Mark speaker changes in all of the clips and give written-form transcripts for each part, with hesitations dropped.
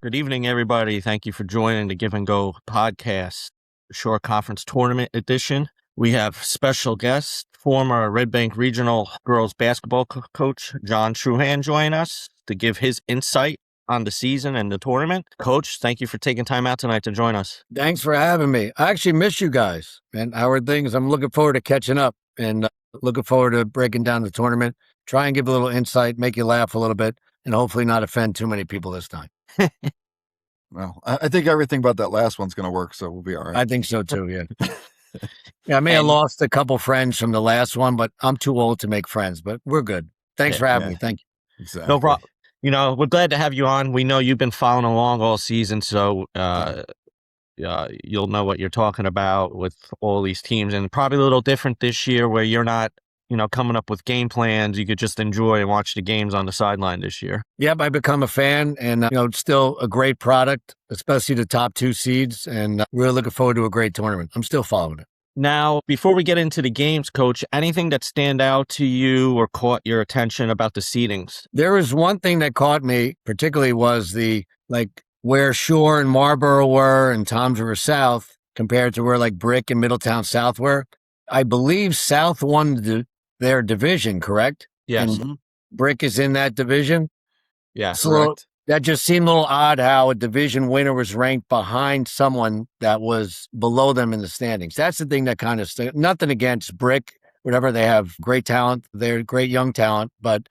Speaker 1: Good evening, everybody. Thank you for joining the Give and Go podcast, Shore Conference Tournament edition. We have special guest, former Red Bank Regional girls basketball coach John Truhan, join us to give his insight on the season and the tournament. Coach, thank you for taking time out tonight to join us.
Speaker 2: Thanks for having me. I actually miss you guys, and how are things? I'm looking forward to catching up and looking forward to breaking down the tournament, try and give a little insight, make you laugh a little bit, and hopefully not offend too many people this time.
Speaker 3: Well, I think everything about that last one's going to work, so we'll be all right.
Speaker 2: I think so too, yeah. Yeah, I may have lost a couple friends from the last one, but I'm too old to make friends, but we're good. Thanks for having me. Thank you.
Speaker 3: Exactly.
Speaker 1: No problem. You know, we're glad to have you on. We know you've been following along all season, so you'll know what you're talking about with all these teams, and probably a little different this year where you're not, coming up with game plans. You could just enjoy and watch the games on the sideline this year.
Speaker 2: Yep, I've become a fan, and it's still a great product, especially the top 2 seeds, and we're looking forward to a great tournament. I'm still following it.
Speaker 1: Now, before we get into the games, Coach, anything that stand out to you or caught your attention about the seedings?
Speaker 2: There was one thing that caught me, particularly was where Shore and Marlboro were and Toms River South compared to where Brick and Middletown South were. I believe South won their division, correct?
Speaker 1: Yes.
Speaker 2: And Brick is in that division?
Speaker 1: Yeah,
Speaker 2: so
Speaker 1: correct.
Speaker 2: That just seemed a little odd how a division winner was ranked behind someone that was below them in the standings. That's the thing that kind of nothing against Brick, whatever, they have great talent. They're great young talent, but,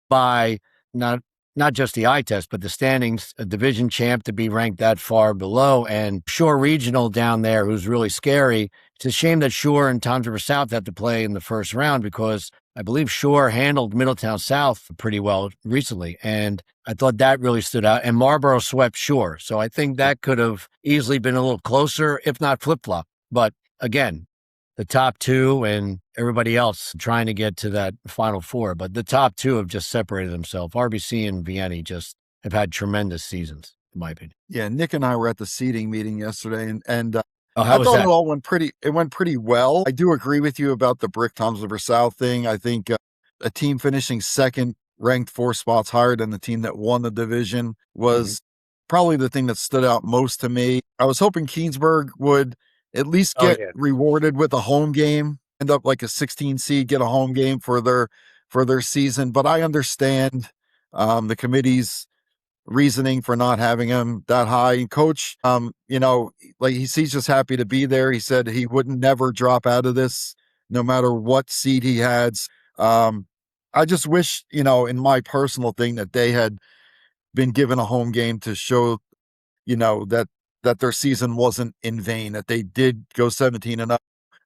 Speaker 2: by not just the eye test, but the standings, a division champ to be ranked that far below, and Shore Regional down there, who's really scary. It's a shame that Shore and Toms River South have to play in the first round because I believe Shore handled Middletown South pretty well recently, and I thought that really stood out. And Marlboro swept Shore, so I think that could have easily been a little closer, if not flip-flop. But again, the top 2 and everybody else trying to get to that Final Four, but the top 2 have just separated themselves. RBC and Vianney just have had tremendous seasons, in my opinion.
Speaker 3: Yeah, Nick and I were at the seeding meeting yesterday, and
Speaker 2: how was that?
Speaker 3: It all went pretty well. I do agree with you about the Brick Toms River South thing. I think a team finishing second, ranked 4 spots higher than the team that won the division, was probably the thing that stood out most to me. I was hoping Keensburg would at least get rewarded with a home game, end up like a 16 seed, get a home game for their season. But I understand the committee's reasoning for not having him that high. And Coach, he's just happy to be there. He said he would never drop out of this, no matter what seed he had. I just wish, in my personal thing, that they had been given a home game to show, that their season wasn't in vain, that they did go 17-0,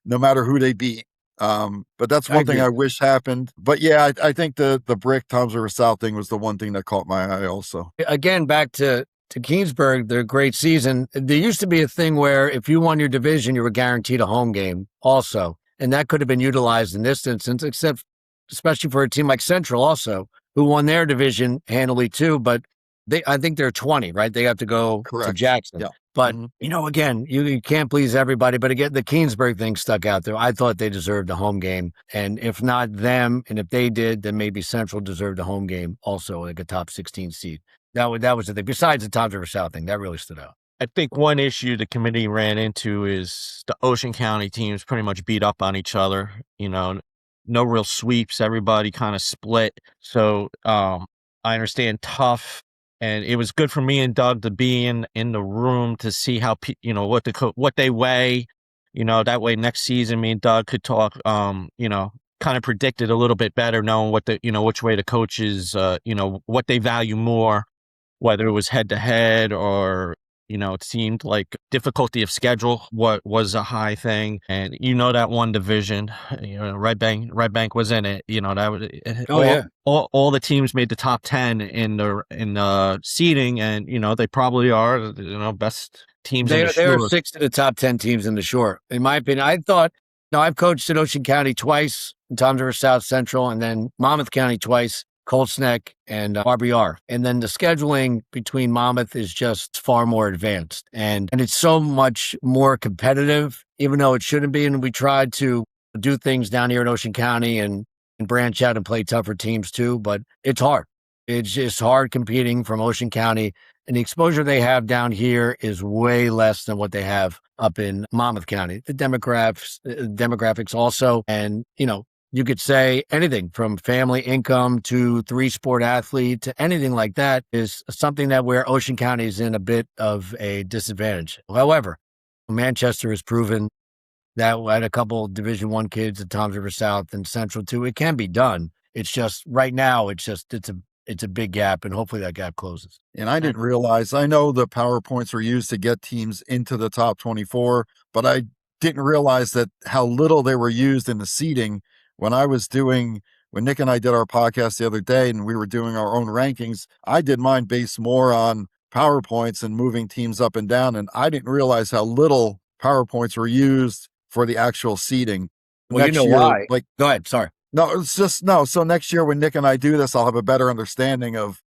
Speaker 3: no matter who they beat. But that's one thing I wish happened. But yeah, I think the Brick Toms River South thing was the one thing that caught my eye also.
Speaker 2: Again, back to Keensburg, their great season. There used to be a thing where if you won your division, you were guaranteed a home game also. And that could have been utilized in this instance, except especially for a team like Central also, who won their division handily too. But I think they're 20, right? They have to go to Jackson.
Speaker 3: Yeah.
Speaker 2: But, again, you can't please everybody. But again, the Keensburg thing stuck out there. I thought they deserved a home game. And if not them, and if they did, then maybe Central deserved a home game also, like a top 16 seed. That was the thing. Besides the Toms River South thing, that really stood out.
Speaker 1: I think one issue the committee ran into is the Ocean County teams pretty much beat up on each other. No real sweeps. Everybody kind of split. So I understand tough. And it was good for me and Doug to be in the room to see how, what they weigh, that way next season me and Doug could talk, kind of predict it a little bit better, knowing what which way the coaches, what they value more, whether it was head to head or, it seemed like difficulty of schedule, what was a high thing. And that one division, Red Bank was in it, that was, all the teams made the top 10 in the seeding, and, they probably are, best teams in the Shore.
Speaker 2: They are 6 of the top 10 teams in the Shore. In my opinion, I thought, I've coached at Ocean County twice, Toms River South Central, and then Monmouth County twice, Colts Neck and RBR. And then the scheduling between Monmouth is just far more advanced. And it's so much more competitive, even though it shouldn't be. And we tried to do things down here in Ocean County and branch out and play tougher teams too. But it's hard. It's just hard competing from Ocean County And the exposure they have down here is way less than what they have up in Monmouth County. The demographics also, and, you could say anything from family income to 3-sport athlete to anything like that is something that where Ocean County is in a bit of a disadvantage. However, Manchester has proven that at a couple Division I kids at Toms River South and Central too, it can be done. It's just right now, it's a big gap, and hopefully that gap closes.
Speaker 3: And I didn't realize, I know the PowerPoints are used to get teams into the top 24, but I didn't realize that how little they were used in the seeding when Nick and I did our podcast the other day and we were doing our own rankings. I did mine based more on PowerPoints and moving teams up and down. And I didn't realize how little PowerPoints were used for the actual seeding.
Speaker 2: Well,
Speaker 3: next year,
Speaker 2: why. Go ahead. Sorry.
Speaker 3: No, it's just no. So next year when Nick and I do this, I'll have a better understanding of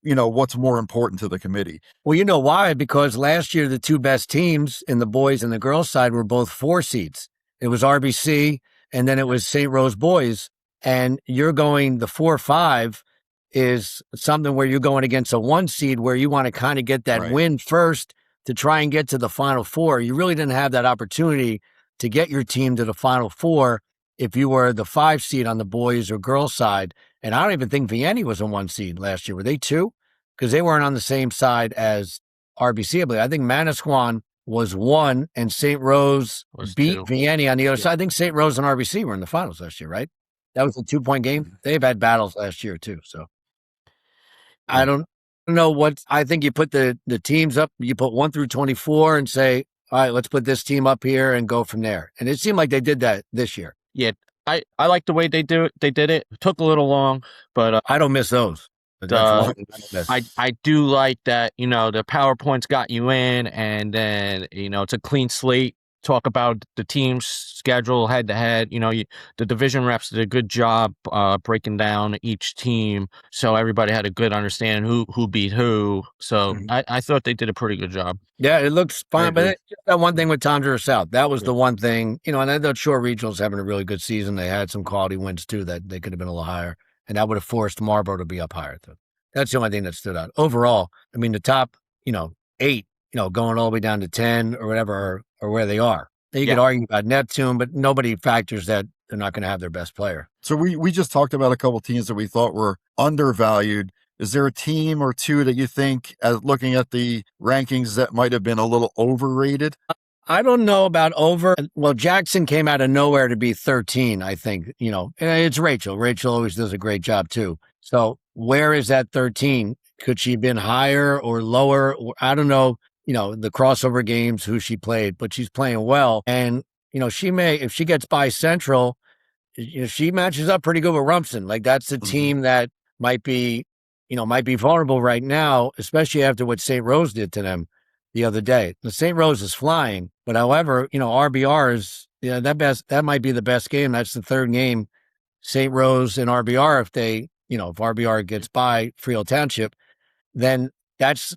Speaker 3: what's more important to the committee.
Speaker 2: Well, you know why? Because last year the two best teams in the boys and the girls side were both 4 seeds. It was RBC and then it was St. Rose boys. And you're going the 4-5 is something where you're going against a 1 seed where you want to kind of get that win first to try and get to the Final Four. You really didn't have that opportunity to get your team to the Final Four if you were the 5 seed on the boys or girls side. And I don't even think Vianney was a 1 seed last year. Were they 2? Because they weren't on the same side as RBC, I believe. I think Manasquan was 1 and St. Rose beat
Speaker 1: 2.
Speaker 2: Vianney on the other side. I think St. Rose and RBC were in the finals last year, right? That was a 2-point game. They've had battles last year too. So I don't know what, I think you put the teams up, you put 1 through 24 and say, all right, let's put this team up here and go from there. And it seemed like they did that this year.
Speaker 1: Yeah, I like the way they do it. They did it. It took a little long, but
Speaker 2: I don't miss those.
Speaker 1: I do like that, the PowerPoints got you in, and then, it's a clean slate. Talk about the team's schedule head to head. The division reps did a good job breaking down each team, so everybody had a good understanding who beat who. So I thought they did a pretty good job.
Speaker 2: Yeah, it looks fine, but it's just that one thing with Toms River South. That was the one thing, and I thought Shore Regional's having a really good season. They had some quality wins too that they could have been a little higher, and that would have forced Marlboro to be up higher. That's the only thing that stood out. Overall, I mean, the top, 8, going all the way down to 10 or whatever, or where they are. You could argue about Neptune, but nobody factors that they're not going to have their best player.
Speaker 3: So we just talked about a couple of teams that we thought were undervalued. Is there a team or two that you think, as looking at the rankings, that might have been a little overrated?
Speaker 2: I don't know about over. Well, Jackson came out of nowhere to be 13, I think. It's Rachel. Rachel always does a great job too. So where is that 13? Could she have been higher or lower? I don't know. The crossover games, who she played, but she's playing well. And, she may, if she gets by Central, she matches up pretty good with Rumson. Like that's a team that might be vulnerable right now, especially after what St. Rose did to them the other day. The St. Rose is flying, but however, RBR is, that might be the best game. That's the third game, St. Rose and RBR. If they, if RBR gets by Freehold Township, then that's,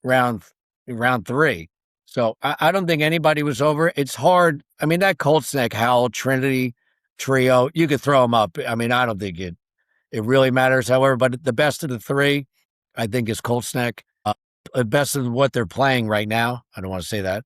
Speaker 2: round 3. So I don't think anybody was over. It's hard. I mean, that Colts Neck, Howell, Trinity trio, you could throw them up. I mean, I don't think it really matters. However, but the best of the 3, I think, is Colts Neck. The best of what they're playing right now. I don't want to say that,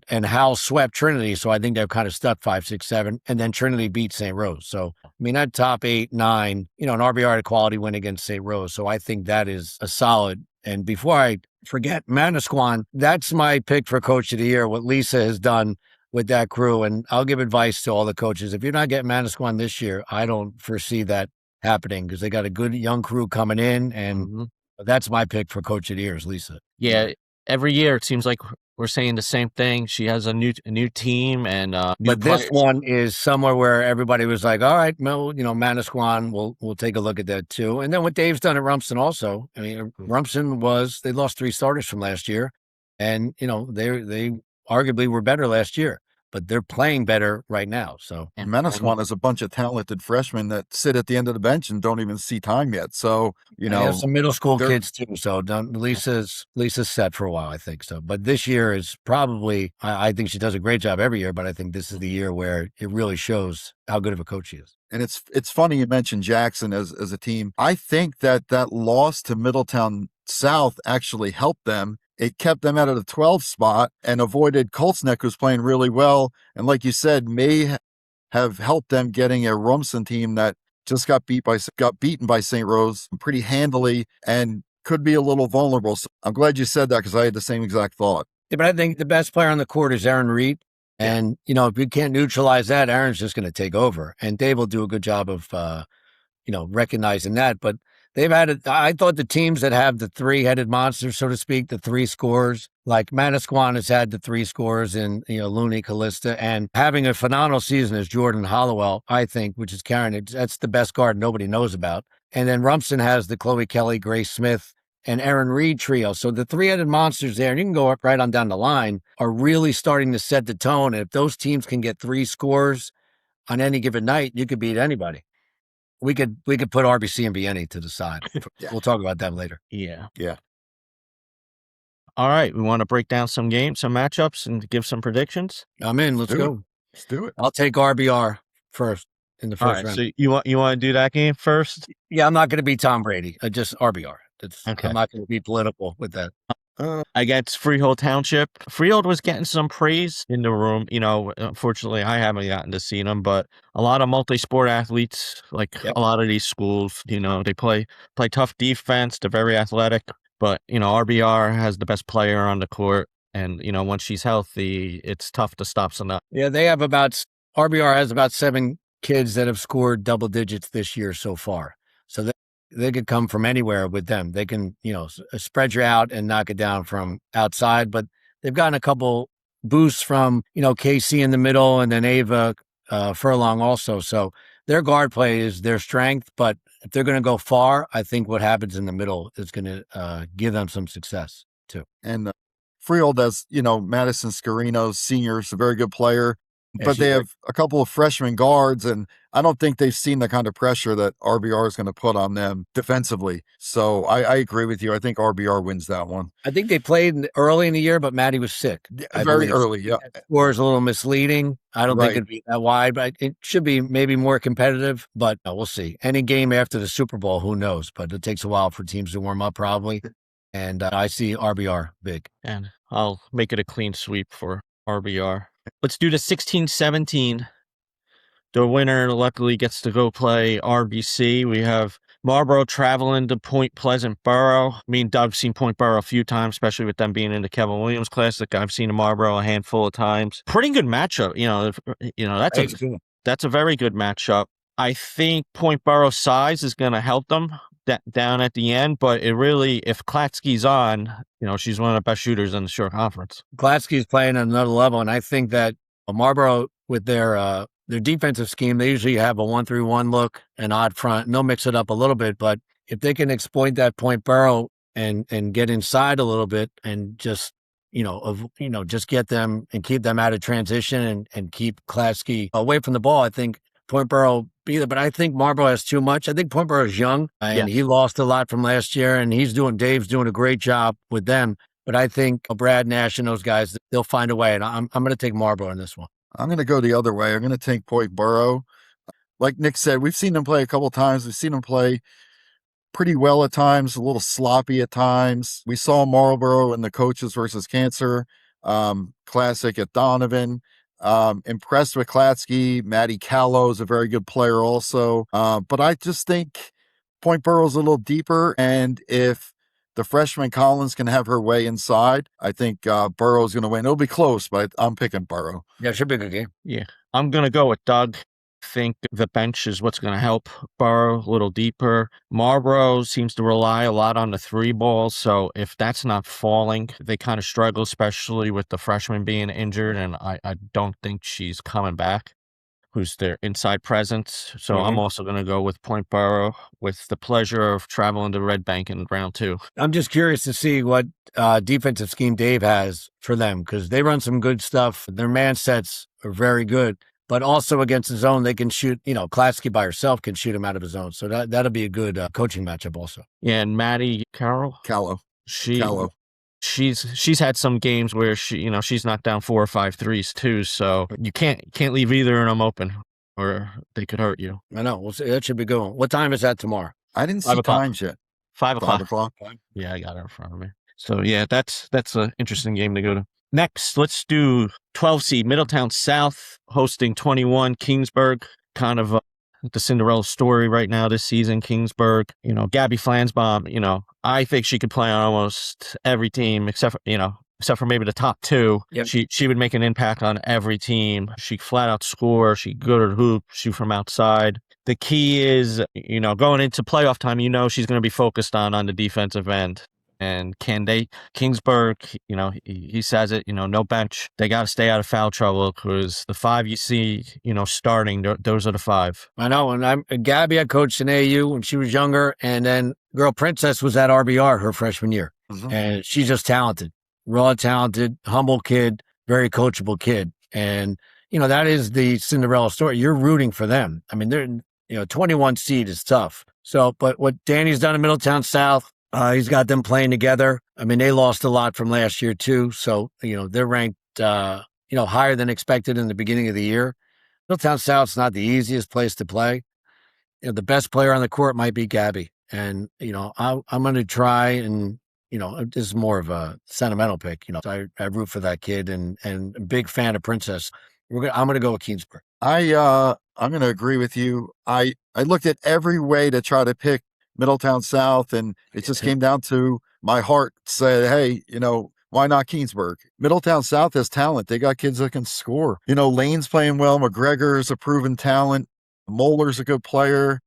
Speaker 2: and Howell swept Trinity. So I think they're kind of stuck 5, 6, 7, and then Trinity beat St. Rose. So, I mean, that top 8, 9, an RBR had a quality win against St. Rose. So I think that is a solid. And before I forget, Manasquan, that's my pick for Coach of the Year, what Lisa has done with that crew. And I'll give advice to all the coaches. If you're not getting Manasquan this year, I don't foresee that happening because they got a good young crew coming in. And that's my pick for Coach of the Year is Lisa.
Speaker 1: Yeah, every year it seems like we're saying the same thing. She has a new team and
Speaker 2: but this one is somewhere where everybody was like, all right, Manasquan, we'll take a look at that too. And then what Dave's done at Rumson also. I mean, Rumson they lost 3 starters from last year, and they arguably were better last year, but they're playing better right now. So
Speaker 3: and Manasquan has a bunch of talented freshmen that sit at the end of the bench and don't even see time yet. So
Speaker 2: they have some middle school kids too. So Lisa's set for a while, I think so. But this year is probably, I think she does a great job every year, but I think this is the year where it really shows how good of a coach she is.
Speaker 3: And it's funny you mentioned Jackson as a team. I think that loss to Middletown South actually helped them. It kept them out of the 12th spot and avoided Coltsneck, who's playing really well. And like you said, may have helped them getting a Rumson team that just got beaten by St. Rose pretty handily and could be a little vulnerable. So I'm glad you said that because I had the same exact thought.
Speaker 2: Yeah, but I think the best player on the court is Aaron Reed. And, if you can't neutralize that, Aaron's just going to take over. And Dave will do a good job of, recognizing that. But I thought the teams that have the three-headed monster, so to speak, the three scorers, like Manasquan has had the three scorers in, Looney, Callista, and having a phenomenal season is Jordan Hollowell, I think, which is carrying it. That's the best guard nobody knows about. And then Rumson has the Chloe Kelly, Grace Smith, and Aaron Reed trio. So the three-headed monsters there, and you can go up right on down the line, are really starting to set the tone. And if those teams can get three scores on any given night, you could beat anybody. We could put RBC and Vienna to the side.
Speaker 3: Yeah.
Speaker 2: We'll talk about that later.
Speaker 1: Yeah.
Speaker 3: Yeah.
Speaker 1: All right. We want to break down some games, some matchups, and give some predictions.
Speaker 2: I'm in. Let's go.
Speaker 3: Let's do it.
Speaker 2: I'll take RBR first in the
Speaker 1: All
Speaker 2: first
Speaker 1: right.
Speaker 2: round.
Speaker 1: So you want to do that game first?
Speaker 2: Yeah, I'm not going to be Tom Brady. Just RBR.
Speaker 1: Okay.
Speaker 2: I'm not going to be political with that.
Speaker 1: Against Freehold Township. Freehold was getting some praise in the room. Unfortunately, I haven't gotten to see them, but a lot of multi-sport athletes, like a lot of these schools, they play tough defense. They're very athletic, but, RBR has the best player on the court. And, once she's healthy, it's tough to stop some.
Speaker 2: Yeah, RBR has about 7 kids that have scored double digits this year so far. So they could come from anywhere with them. They can, spread you out and knock it down from outside, but they've gotten a couple boosts from, KC in the middle and then Ava Furlong also. So their guard play is their strength, but if they're going to go far, I think what happens in the middle is going to give them some success too.
Speaker 3: And Freehold has, Madison Scarino, senior, is a very good player. But they have a couple of freshman guards, and I don't think they've seen the kind of pressure that RBR is going to put on them defensively. So I agree with you. I think RBR wins that one.
Speaker 2: I think they played early in the year, but Maddie was sick.
Speaker 3: Very early, yeah.
Speaker 2: The score is a little misleading. I don't think it'd be that wide, but it should be maybe more competitive, but we'll see. Any game after the Super Bowl, who knows? But it takes a while for teams to warm up probably. And I see RBR big.
Speaker 1: And I'll make it a clean sweep for RBR. Let's do the 16-17. The winner luckily gets to go play RBC. We have Marlboro traveling to Point Pleasant Borough. Me and Doug's seen Point Borough a few times, especially with them being in the Kevin Williams Classic. I've seen Marlboro a handful of times. Pretty good matchup. That's a very good matchup. I think Point Borough's size is going to help them down at the end, but it really, if Klatsky's on, she's one of the best shooters in the short conference.
Speaker 2: Klatsky's playing at another level, and I think that Marlboro, with their defensive scheme, they usually have a 1-3-1 look, an odd front, and they'll mix it up a little bit, but if they can exploit that Point Borough and get inside a little bit and just just get them and keep them out of transition and keep Klatsky away from the ball, I think Point Borough be there, but I think Marlboro has too much. I think Point Borough is young, and he lost a lot from last year, and Dave's doing a great job with them. But I think Brad Nash and those guys, they'll find a way, and I'm going to take Marlboro in this one.
Speaker 3: I'm going to go the other way. I'm going to take Point Borough. Like Nick said, we've seen them play a couple times. We've seen them play pretty well at times, a little sloppy at times. We saw Marlboro in the Coaches versus Cancer Classic at Donovan. Impressed with Klatsky. Maddie Callow is a very good player also. But I just think Point Borough's a little deeper. And if the freshman Collins can have her way inside, I think Borough's going to win. It'll be close, but I'm picking Borough.
Speaker 2: Yeah, it should be a good game.
Speaker 1: Yeah. I'm going to go with Doug. I think the bench is what's going to help Borough a little deeper. Marlboro seems to rely a lot on the 3 balls, so if that's not falling, they kind of struggle, especially with the freshman being injured, and I don't think she's coming back, who's their inside presence. So I'm also going to go with Point Borough with the pleasure of traveling to Red Bank in round 2.
Speaker 2: I'm just curious to see what defensive scheme Dave has for them, because they run some good stuff. Their man sets are very good. But also against the zone, they can shoot, Klatsky by herself can shoot him out of his zone. So that'll be a good coaching matchup also.
Speaker 1: Yeah, and Maddie
Speaker 3: Callow.
Speaker 1: She's had some games where she's knocked down 4 or 5 threes too. So you can't leave either of them open or they could hurt you.
Speaker 2: I know. We'll see. That should be good. What time is that tomorrow?
Speaker 3: I didn't see times yet.
Speaker 1: 5
Speaker 3: 5
Speaker 1: o'clock.
Speaker 3: o'clock.
Speaker 1: Yeah, I got it in front of me. So yeah, that's an interesting game to go to. Next, let's do 12 seed Middletown South hosting 21 Kingsburg. Kind of the Cinderella story right now this season. Kingsburg, Gabby Flansbaum. I think she could play on almost every team except for maybe the top two.
Speaker 2: Yep.
Speaker 1: She would make an impact on every team. She flat out score. She good at hoop. Shoot from outside. The key is, going into playoff time, she's going to be focused on the defensive end. And Kingsburg, he says it, no bench. They got to stay out of foul trouble because the 5 you see, starting, those are the 5.
Speaker 2: I know. And Gabby, I coached in AU when she was younger. And then girl Princess was at RBR her freshman year.
Speaker 3: Mhm.
Speaker 2: And she's just talented, raw talented, humble kid, very coachable kid. And, that is the Cinderella story. You're rooting for them. I mean, they're, 21 seed is tough. So, but what Danny's done in Middletown South, he's got them playing together. I mean, they lost a lot from last year too. So, they're ranked, higher than expected in the beginning of the year. Middletown South's not the easiest place to play. The best player on the court might be Gabby. And, I'm going to try and, this is more of a sentimental pick. So I root for that kid and a big fan of Princess. I'm going to go with Kingsburg.
Speaker 3: I'm going to agree with you. I looked at every way to try to pick Middletown South, and it just came down to my heart said, hey, why not Kingsburg? Middletown South has talent. They got kids that can score. Lane's playing well. McGregor is a proven talent. Moeller's a good player.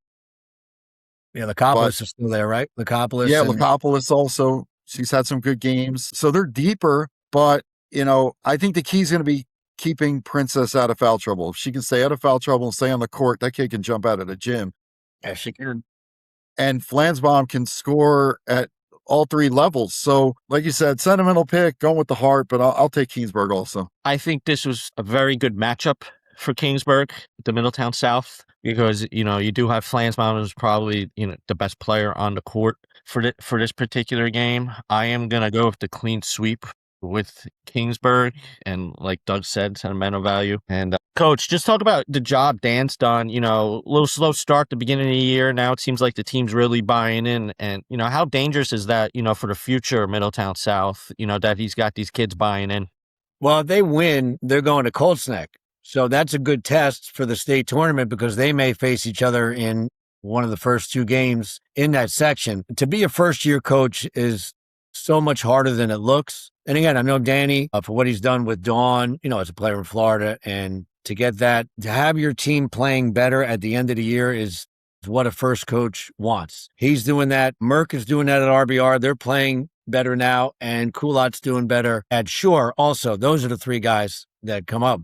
Speaker 2: Yeah, Lacopoulos is still there, right? Lacopoulos.
Speaker 3: Yeah, Lacopoulos also. She's had some good games. So they're deeper, but, I think the key is going to be keeping Princess out of foul trouble. If she can stay out of foul trouble and stay on the court, that kid can jump out of the gym.
Speaker 2: Yeah, she can.
Speaker 3: And Flansbaum can score at all 3 levels. So, like you said, sentimental pick, going with the heart, but I'll take Kingsburg also.
Speaker 1: I think this was a very good matchup for Kingsburg, the Middletown South, because, you do have Flansbaum who's probably, the best player on the court for this particular game. I am going to go with the clean sweep with Kingsburg, and like Doug said, sentimental value. And Coach, just talk about the job Dan's done. A little slow start at the beginning of the year. Now it seems like the team's really buying in, and how dangerous is that? For the future of Middletown South. That he's got these kids buying in.
Speaker 2: Well, if they win, they're going to Colts Neck, so that's a good test for the state tournament because they may face each other in one of the first 2 games in that section. To be a first-year coach is so much harder than it looks. And again, I know Danny for what he's done with Dawn, as a player in Florida, and to get that, to have your team playing better at the end of the year is what a first coach wants. He's doing that. Merck is doing that at RBR. They're playing better now, and Kulat's doing better at Shore also. Those are the 3 guys that come up.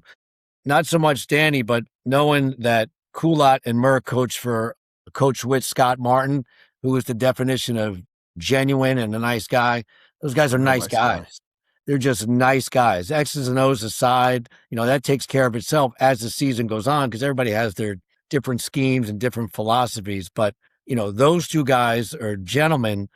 Speaker 2: Not so much Danny, but knowing that Kulat and Merck coach with Scott Martin, who is the definition of genuine and a nice guy. Those guys are nice guys. They're just nice guys. X's and O's aside, that takes care of itself as the season goes on because everybody has their different schemes and different philosophies. But, those 2 guys are gentlemen,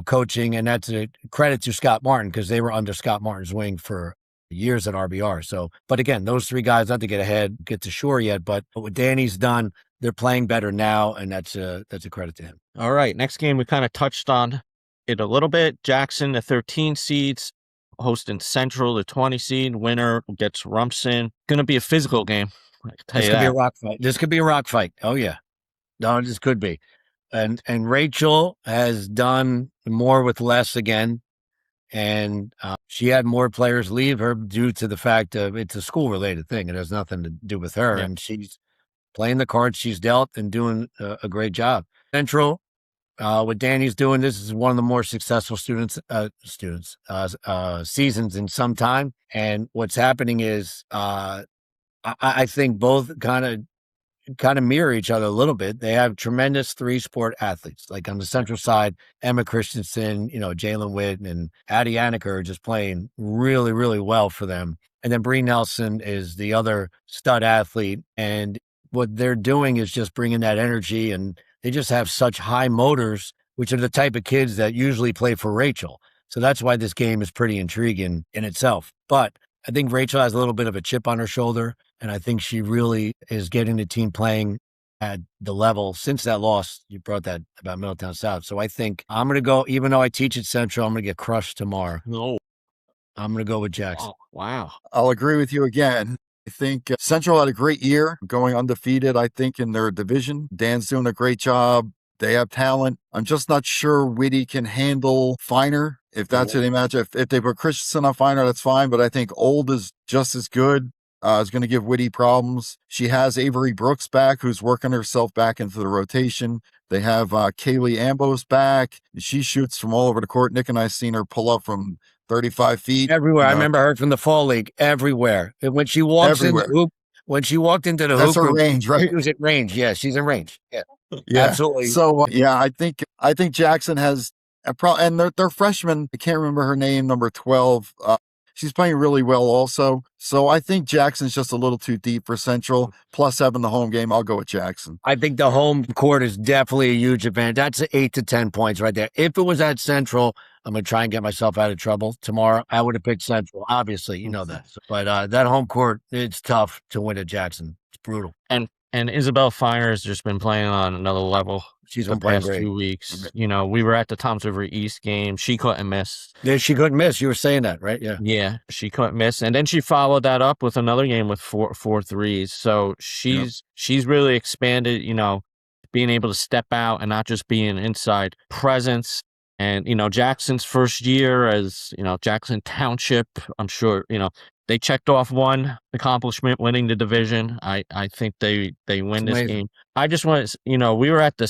Speaker 2: coaching, and that's a credit to Scott Martin because they were under Scott Martin's wing for years at RBR. So, but again, those 3 guys, not to get to Shore yet, but what Danny's done, they're playing better now, and that's a credit to him.
Speaker 1: All right, next game we kind of touched on it a little bit. Jackson, the 13 seeds, hosting Central, the 20 seed. Winner gets Rumson. Going to be a physical game.
Speaker 2: This could be a rock fight. This could be a rock fight. Oh yeah, no, this could be. And Rachel has done more with less again, and she had more players leave her due to the fact of it's a school related thing. It has nothing to do with her, and she's playing the cards she's dealt and doing a great job. Central. What Danny's doing, this is one of the more successful seasons in some time. And what's happening is, I think both kind of mirror each other a little bit. They have tremendous 3-sport athletes. Like on the Central side, Emma Christensen, Jalen Witt and Addie Anniker are just playing really, really well for them. And then Bree Nelson is the other stud athlete. And what they're doing is just bringing that energy, and they just have such high motors, which are the type of kids that usually play for Rachel. So that's why this game is pretty intriguing in itself. But I think Rachel has a little bit of a chip on her shoulder, and I think she really is getting the team playing had the level since that loss. You brought that about Middletown South. So I think I'm going to go, even though I teach at Central, I'm going to get crushed tomorrow.
Speaker 1: No.
Speaker 2: I'm going to go with Jackson.
Speaker 1: Oh, wow.
Speaker 3: I'll agree with you again. I think Central had a great year going undefeated, I think, in their division. Dan's doing a great job. They have talent. I'm just not sure Whitty can handle Finer. If that's who they match, if they put Christensen on Finer, that's fine. But I think Old is just as good. Is going to give Whitty problems. She has Avery Brooks back, who's working herself back into the rotation. They have Kaylee Ambos back. She shoots from all over the court. Nick and I seen her pull up from 35 feet.
Speaker 2: Everywhere. I remember her from the fall league. Everywhere. And when she walks in the hoop, when she walked into the
Speaker 3: that's
Speaker 2: hoop,
Speaker 3: her range, right?
Speaker 2: She was at range. Yeah, she's in range. Yeah,
Speaker 3: yeah.
Speaker 2: Absolutely.
Speaker 3: So I think Jackson has a and their freshman. I can't remember her name, number 12. She's playing really well also. So I think Jackson's just a little too deep for Central. Plus having the home game, I'll go with Jackson.
Speaker 2: I think the home court is definitely a huge advantage. That's 8 to 10 points right there. If it was at Central, I'm going to try and get myself out of trouble tomorrow. I would have picked Central, obviously. You know that. But that home court, it's tough to win at Jackson. It's brutal.
Speaker 1: And Isabel Finer has just been playing on another level.
Speaker 2: She's
Speaker 1: the
Speaker 2: been playing
Speaker 1: past
Speaker 2: great.
Speaker 1: 2 weeks. You know, we were at the Toms River East game. She couldn't miss.
Speaker 2: Yeah, she couldn't miss. You were saying that, right? Yeah.
Speaker 1: Yeah, she couldn't miss. And then she followed that up with another game with four threes. So she's really expanded, you know, being able to step out and not just be an inside presence. And, you know, Jackson's first year as, you know, Jackson Township, I'm sure, you know, they checked off one accomplishment, winning the division. I think they win this game. I just want to, you know, we were at the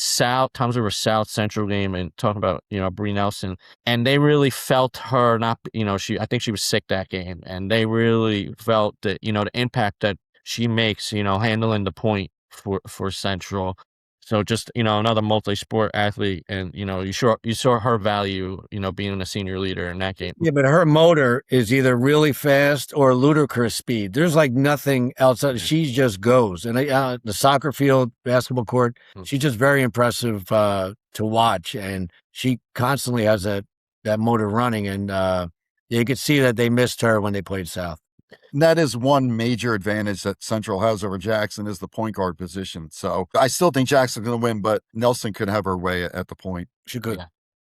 Speaker 1: Toms River South Central game and talking about, you know, Bree Nelson, and they really felt her not, you know, I think she was sick that game, and they really felt that, you know, the impact that she makes, you know, handling the point for Central. So just, you know, another multi-sport athlete, and, you know, you saw her value, you know, being a senior leader in that game.
Speaker 2: Yeah, but her motor is either really fast or ludicrous speed. There's like nothing else. She just goes. And the soccer field, basketball court, she's just very impressive to watch. And she constantly has that motor running. And you could see that they missed her when they played South.
Speaker 3: And that is one major advantage that Central has over Jackson is the point guard position. So I still think Jackson's going to win, but Nelson could have her way at the point.
Speaker 2: She could. Yeah.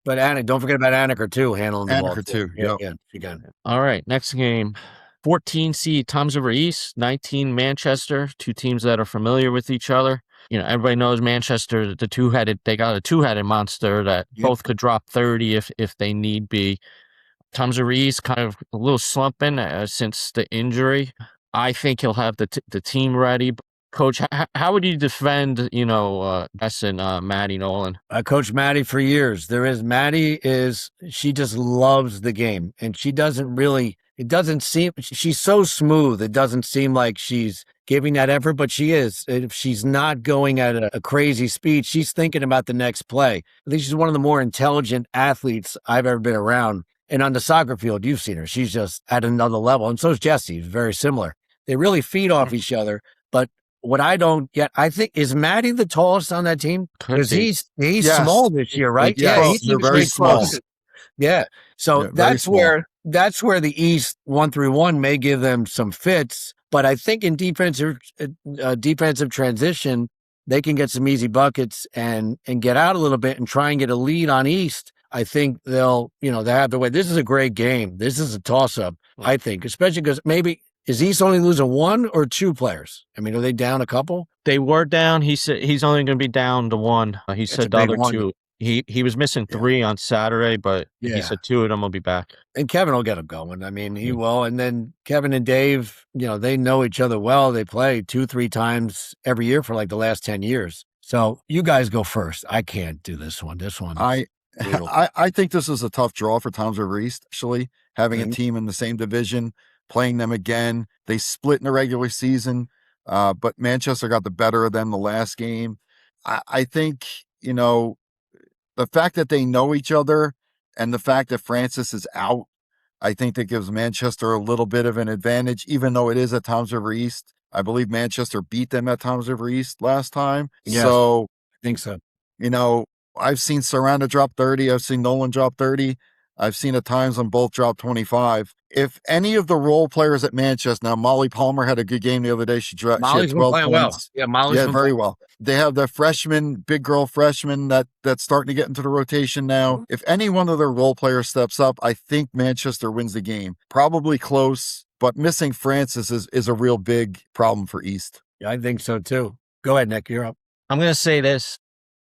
Speaker 2: But Annika, don't forget about Annika too, handling the ball.
Speaker 3: Annika too.
Speaker 2: Yeah, she can.
Speaker 1: All right, next game. 14 seed Toms River East, 19 Manchester, two teams that are familiar with each other. You know, everybody knows Manchester, they got a two-headed monster that both could drop 30 if they need be. Toms River East kind of a little slumping since the injury. I think he'll have the team ready. Coach, how would you defend, you know, Jess and Maddie Nolan?
Speaker 2: I coached Maddie for years. She just loves the game, and she doesn't really, she's so smooth. It doesn't seem like she's giving that effort, but she is. If she's not going at a crazy speed, she's thinking about the next play. I think she's one of the more intelligent athletes I've ever been around. And on the soccer field, you've seen her. She's just at another level. And so is Jesse. Very similar. They really feed off each other. But what I don't get, I think, is Maddie the tallest on that team? Because he's small this year, right?
Speaker 3: He's very small.
Speaker 2: Yeah. So that's where the East 1-3-1 may give them some fits. But I think in defensive transition, they can get some easy buckets and get out a little bit and try and get a lead on East. I think they have the way. This is a great game. This is a toss-up, I think, especially because maybe is East only losing one or two players? I mean, are they down a couple?
Speaker 1: They were down. He said he's only going to be down to one. He said the other two. He was missing 3 on Saturday, but he said 2 of them will be back.
Speaker 2: And Kevin will get them going. I mean, he will. And then Kevin and Dave, you know, they know each other well. They play 2-3 times every year for like the last 10 years. So you guys go first. I can't do this one. This one.
Speaker 3: I think this is a tough draw for Toms River East, actually, having a team in the same division, playing them again. They split in the regular season, but Manchester got the better of them the last game. I think, you know, the fact that they know each other and the fact that Francis is out, I think that gives Manchester a little bit of an advantage, even though it is at Toms River East. I believe Manchester beat them at Toms River East last time.
Speaker 2: Yes,
Speaker 3: so
Speaker 2: I think so.
Speaker 3: You know, I've seen Saranda drop 30. I've seen Nolan drop 30. I've seen at times when both drop 25. If any of the role players at Manchester, now Molly Palmer had a good game the other day. She had
Speaker 2: Molly's been
Speaker 3: 12
Speaker 2: playing well.
Speaker 3: points.
Speaker 2: Yeah, Molly's
Speaker 3: Yeah,
Speaker 2: been
Speaker 3: very
Speaker 2: playing
Speaker 3: well. They have the freshman, big girl freshman that's starting to get into the rotation now. If any one of their role players steps up, I think Manchester wins the game. Probably close, but missing Francis is a real big problem for East.
Speaker 2: Yeah, I think so too. Go ahead, Nick. You're up.
Speaker 1: I'm going to say this.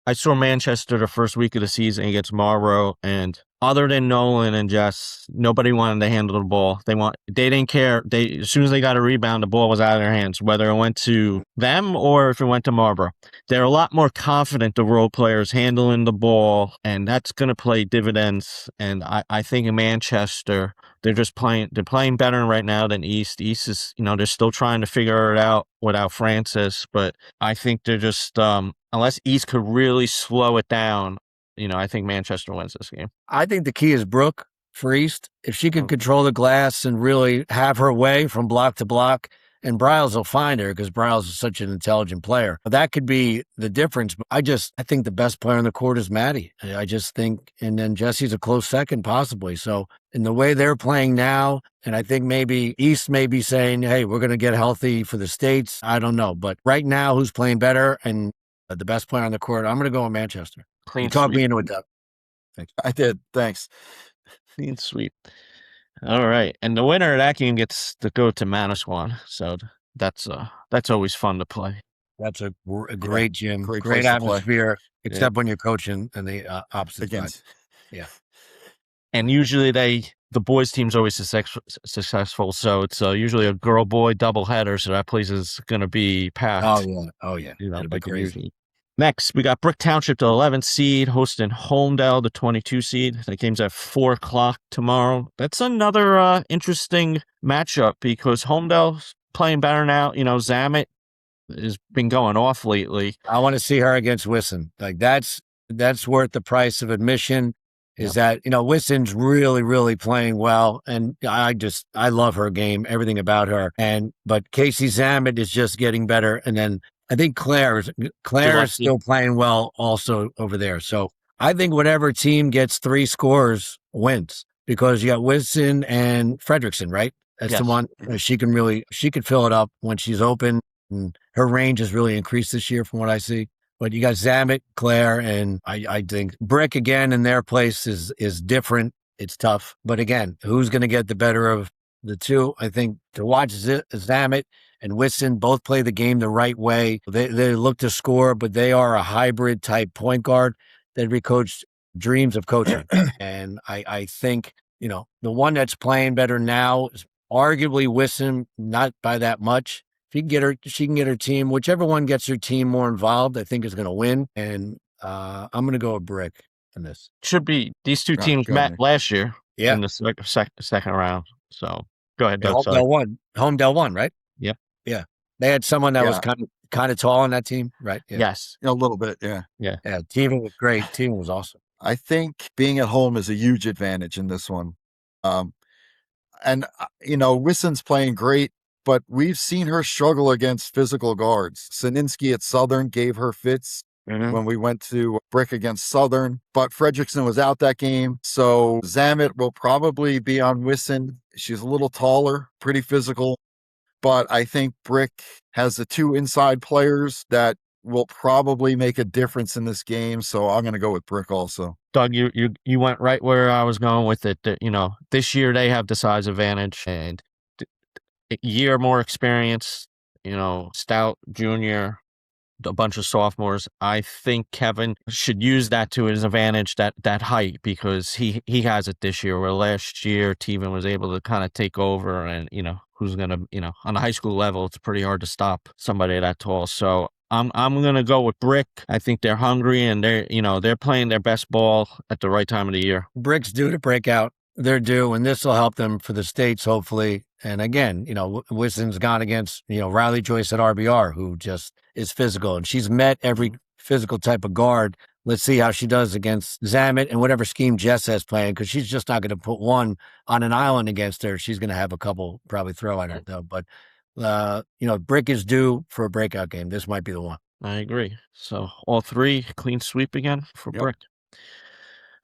Speaker 1: I saw Manchester the first week of the season against Marlborough, and other than Nolan and Jess, nobody wanted to handle the ball. They didn't care. As soon as they got a rebound, the ball was out of their hands, whether it went to them or if it went to Marlborough. They're a lot more confident, the role players, handling the ball, and that's going to play dividends. And I think in Manchester, they're playing better right now than East. East is, they're still trying to figure it out without Francis, but I think they're just, unless East could really slow it down, I think Manchester wins this game.
Speaker 2: I think the key is Brooke for East. If she can control the glass and really have her way from block to block, and Bryles will find her because Bryles is such an intelligent player. That could be the difference. I think the best player on the court is Maddie. I just think, and then Jesse's a close second possibly. So in the way they're playing now, and I think maybe East may be saying, hey, we're going to get healthy for the States. I don't know. But right now, who's playing better and the best player on the court, I'm going to go with Manchester.
Speaker 1: Clean
Speaker 2: You talked
Speaker 1: sweep.
Speaker 2: me into it, Doug. Thanks.
Speaker 3: I did. Thanks.
Speaker 1: Clean sweep. All right. And the winner of that game gets to go to Manasquan. So that's always fun to play.
Speaker 2: That's a great gym,
Speaker 3: great
Speaker 2: great
Speaker 3: place to play.
Speaker 2: atmosphere, except when you're coaching and the opposite side.
Speaker 3: Against.
Speaker 2: Yeah.
Speaker 1: And usually the boys team's always successful. So it's usually a girl-boy doubleheader. So that place is going to be packed.
Speaker 2: Oh yeah. That'll be
Speaker 1: like
Speaker 2: crazy.
Speaker 1: usually. Next, we got Brick Township, the 11th seed, hosting Homedale, the 22 seed. That game's at 4 o'clock tomorrow. That's another interesting matchup because Homedale's playing better now. Zamet has been going off lately.
Speaker 2: I want to see her against Wisson. Like that's worth the price of admission. Is that Wisson's really, really playing well, and I love her game, everything about her. But Casey Zamet is just getting better, and then I think Claire is still playing well also over there. So I think whatever team gets 3 scores wins because you got Wisson and Fredrickson, right? That's the one. She could fill it up when she's open, and her range has really increased this year from what I see. But you got Zamet, Claire, and I think Brick again in their place is different. It's tough. But again, who's going to get the better of the two? I think to watch Zamet and Wisson both play the game the right way. They look to score, but they are a hybrid type point guard that every coach dreams of coaching. And I think, the one that's playing better now is arguably Wisson, not by that much. She can get her team, whichever one gets her team more involved, I think is going to win. And I'm going to go with Brick in this.
Speaker 1: Should be these two teams met last year in the second round. So go ahead, Doug.
Speaker 2: Homedale won, right?
Speaker 1: Yep.
Speaker 2: Yeah. They had someone that was kind of tall on that team, right? Yeah.
Speaker 1: Yes.
Speaker 3: A little bit, yeah.
Speaker 1: Yeah.
Speaker 2: Yeah. Team was great. Team was awesome.
Speaker 3: I think being at home is a huge advantage in this one. Wisson's playing great, but we've seen her struggle against physical guards. Sininsky at Southern gave her fits when we went to Brick against Southern, but Fredrickson was out that game. So Zamet will probably be on Wisson. She's a little taller, pretty physical, but I think Brick has the 2 inside players that will probably make a difference in this game. So I'm going to go with Brick also.
Speaker 1: Doug, you went right where I was going with it. This year they have the size advantage and a year more experience, Stout Jr., a bunch of sophomores. I think Kevin should use that to his advantage, that height, because he has it this year, where last year Teven was able to kind of take over and, who's going to, on the high school level, it's pretty hard to stop somebody that tall. So I'm going to go with Brick. I think they're hungry and they're playing their best ball at the right time of the year.
Speaker 2: Brick's due to break out. They're due, and this will help them for the States, hopefully. And again, Wisson's gone against, Riley Joyce at RBR, who just is physical, and she's met every physical type of guard. Let's see how she does against Zamet and whatever scheme Jess has playing, because she's just not going to put one on an island against her. She's going to have a couple probably throw at her, though. But, Brick is due for a breakout game. This might be the one.
Speaker 1: I agree. So all 3 clean sweep again for Brick.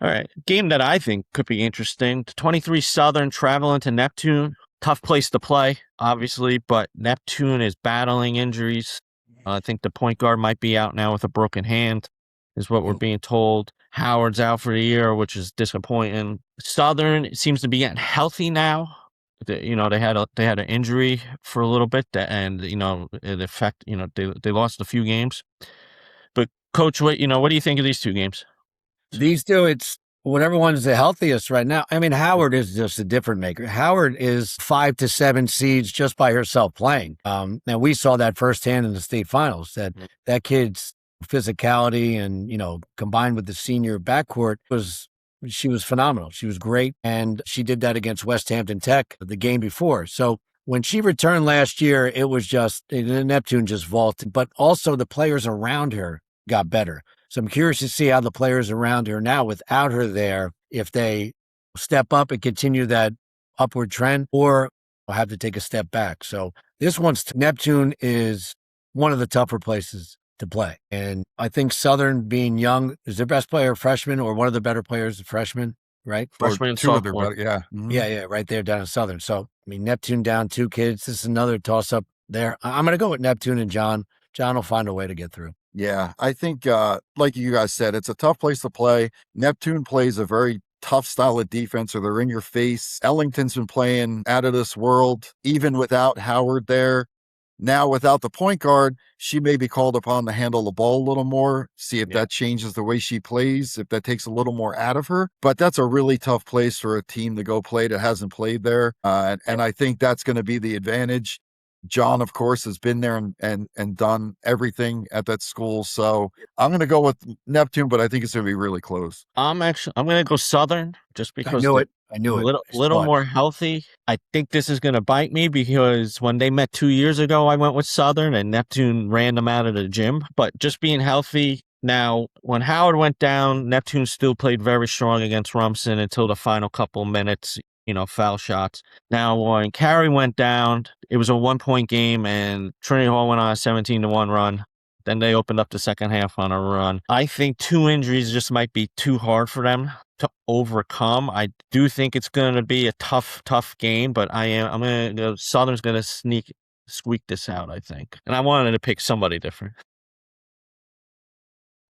Speaker 1: All right. Game that I think could be interesting. The 23 Southern traveling to Neptune. Tough place to play, obviously, but Neptune is battling injuries. I think the point guard might be out now with a broken hand, is what we're being told. Howard's out for the year, which is disappointing. Southern seems to be getting healthy now. They had an injury for a little bit, and it affect. They lost a few games. But Coach, what do you think of these two games?
Speaker 2: These two, it's whatever one's the healthiest right now. I mean, Howard is just a different maker. Howard is 5 to 7 seeds just by herself playing. And we saw that firsthand in the state finals. That kid's physicality and combined with the senior backcourt she was phenomenal. She was great, and she did that against West Hampton Tech the game before. So when she returned last year, it was just Neptune just vaulted, but also the players around her got better. So I'm curious to see how the players around her now, without her there, if they step up and continue that upward trend or have to take a step back. So Neptune is one of the tougher places to play. And I think Southern, being young, is their best player a freshman or one of the better players a freshman, right?
Speaker 1: Freshman and
Speaker 3: two of their
Speaker 1: sophomore.
Speaker 3: better, yeah. Mhm.
Speaker 2: Yeah, right there down in Southern. So, I mean, Neptune down 2 kids. This is another toss-up there. I'm going to go with Neptune and John. John will find a way to get through.
Speaker 3: Yeah, I think, like you guys said, it's a tough place to play. Neptune plays a very tough style of defense, or they're in your face. Ellington's been playing out of this world, even without Howard there. Now, without the point guard, she may be called upon to handle the ball a little more, see if that changes the way she plays, if that takes a little more out of her. But that's a really tough place for a team to go play that hasn't played there. And I think that's going to be the advantage. John, of course, has been there and done everything at that school. So I'm going to go with Neptune, but I think it's going to be really close.
Speaker 1: I'm going to go Southern just because
Speaker 2: I knew it.
Speaker 1: Little more healthy. I think this is going to bite me because when they met 2 years ago, I went with Southern and Neptune ran them out of the gym. But just being healthy now, when Howard went down, Neptune still played very strong against Rumson until the final couple minutes. Foul shots. Now, when Carey went down, it was a 1-point game, and Trinity Hall went on a 17-1 run. Then they opened up the second half on a run. I think 2 injuries just might be too hard for them to overcome. I do think it's going to be a tough game, but I'm going to go. Southern's going to squeak this out, I think. And I wanted to pick somebody different.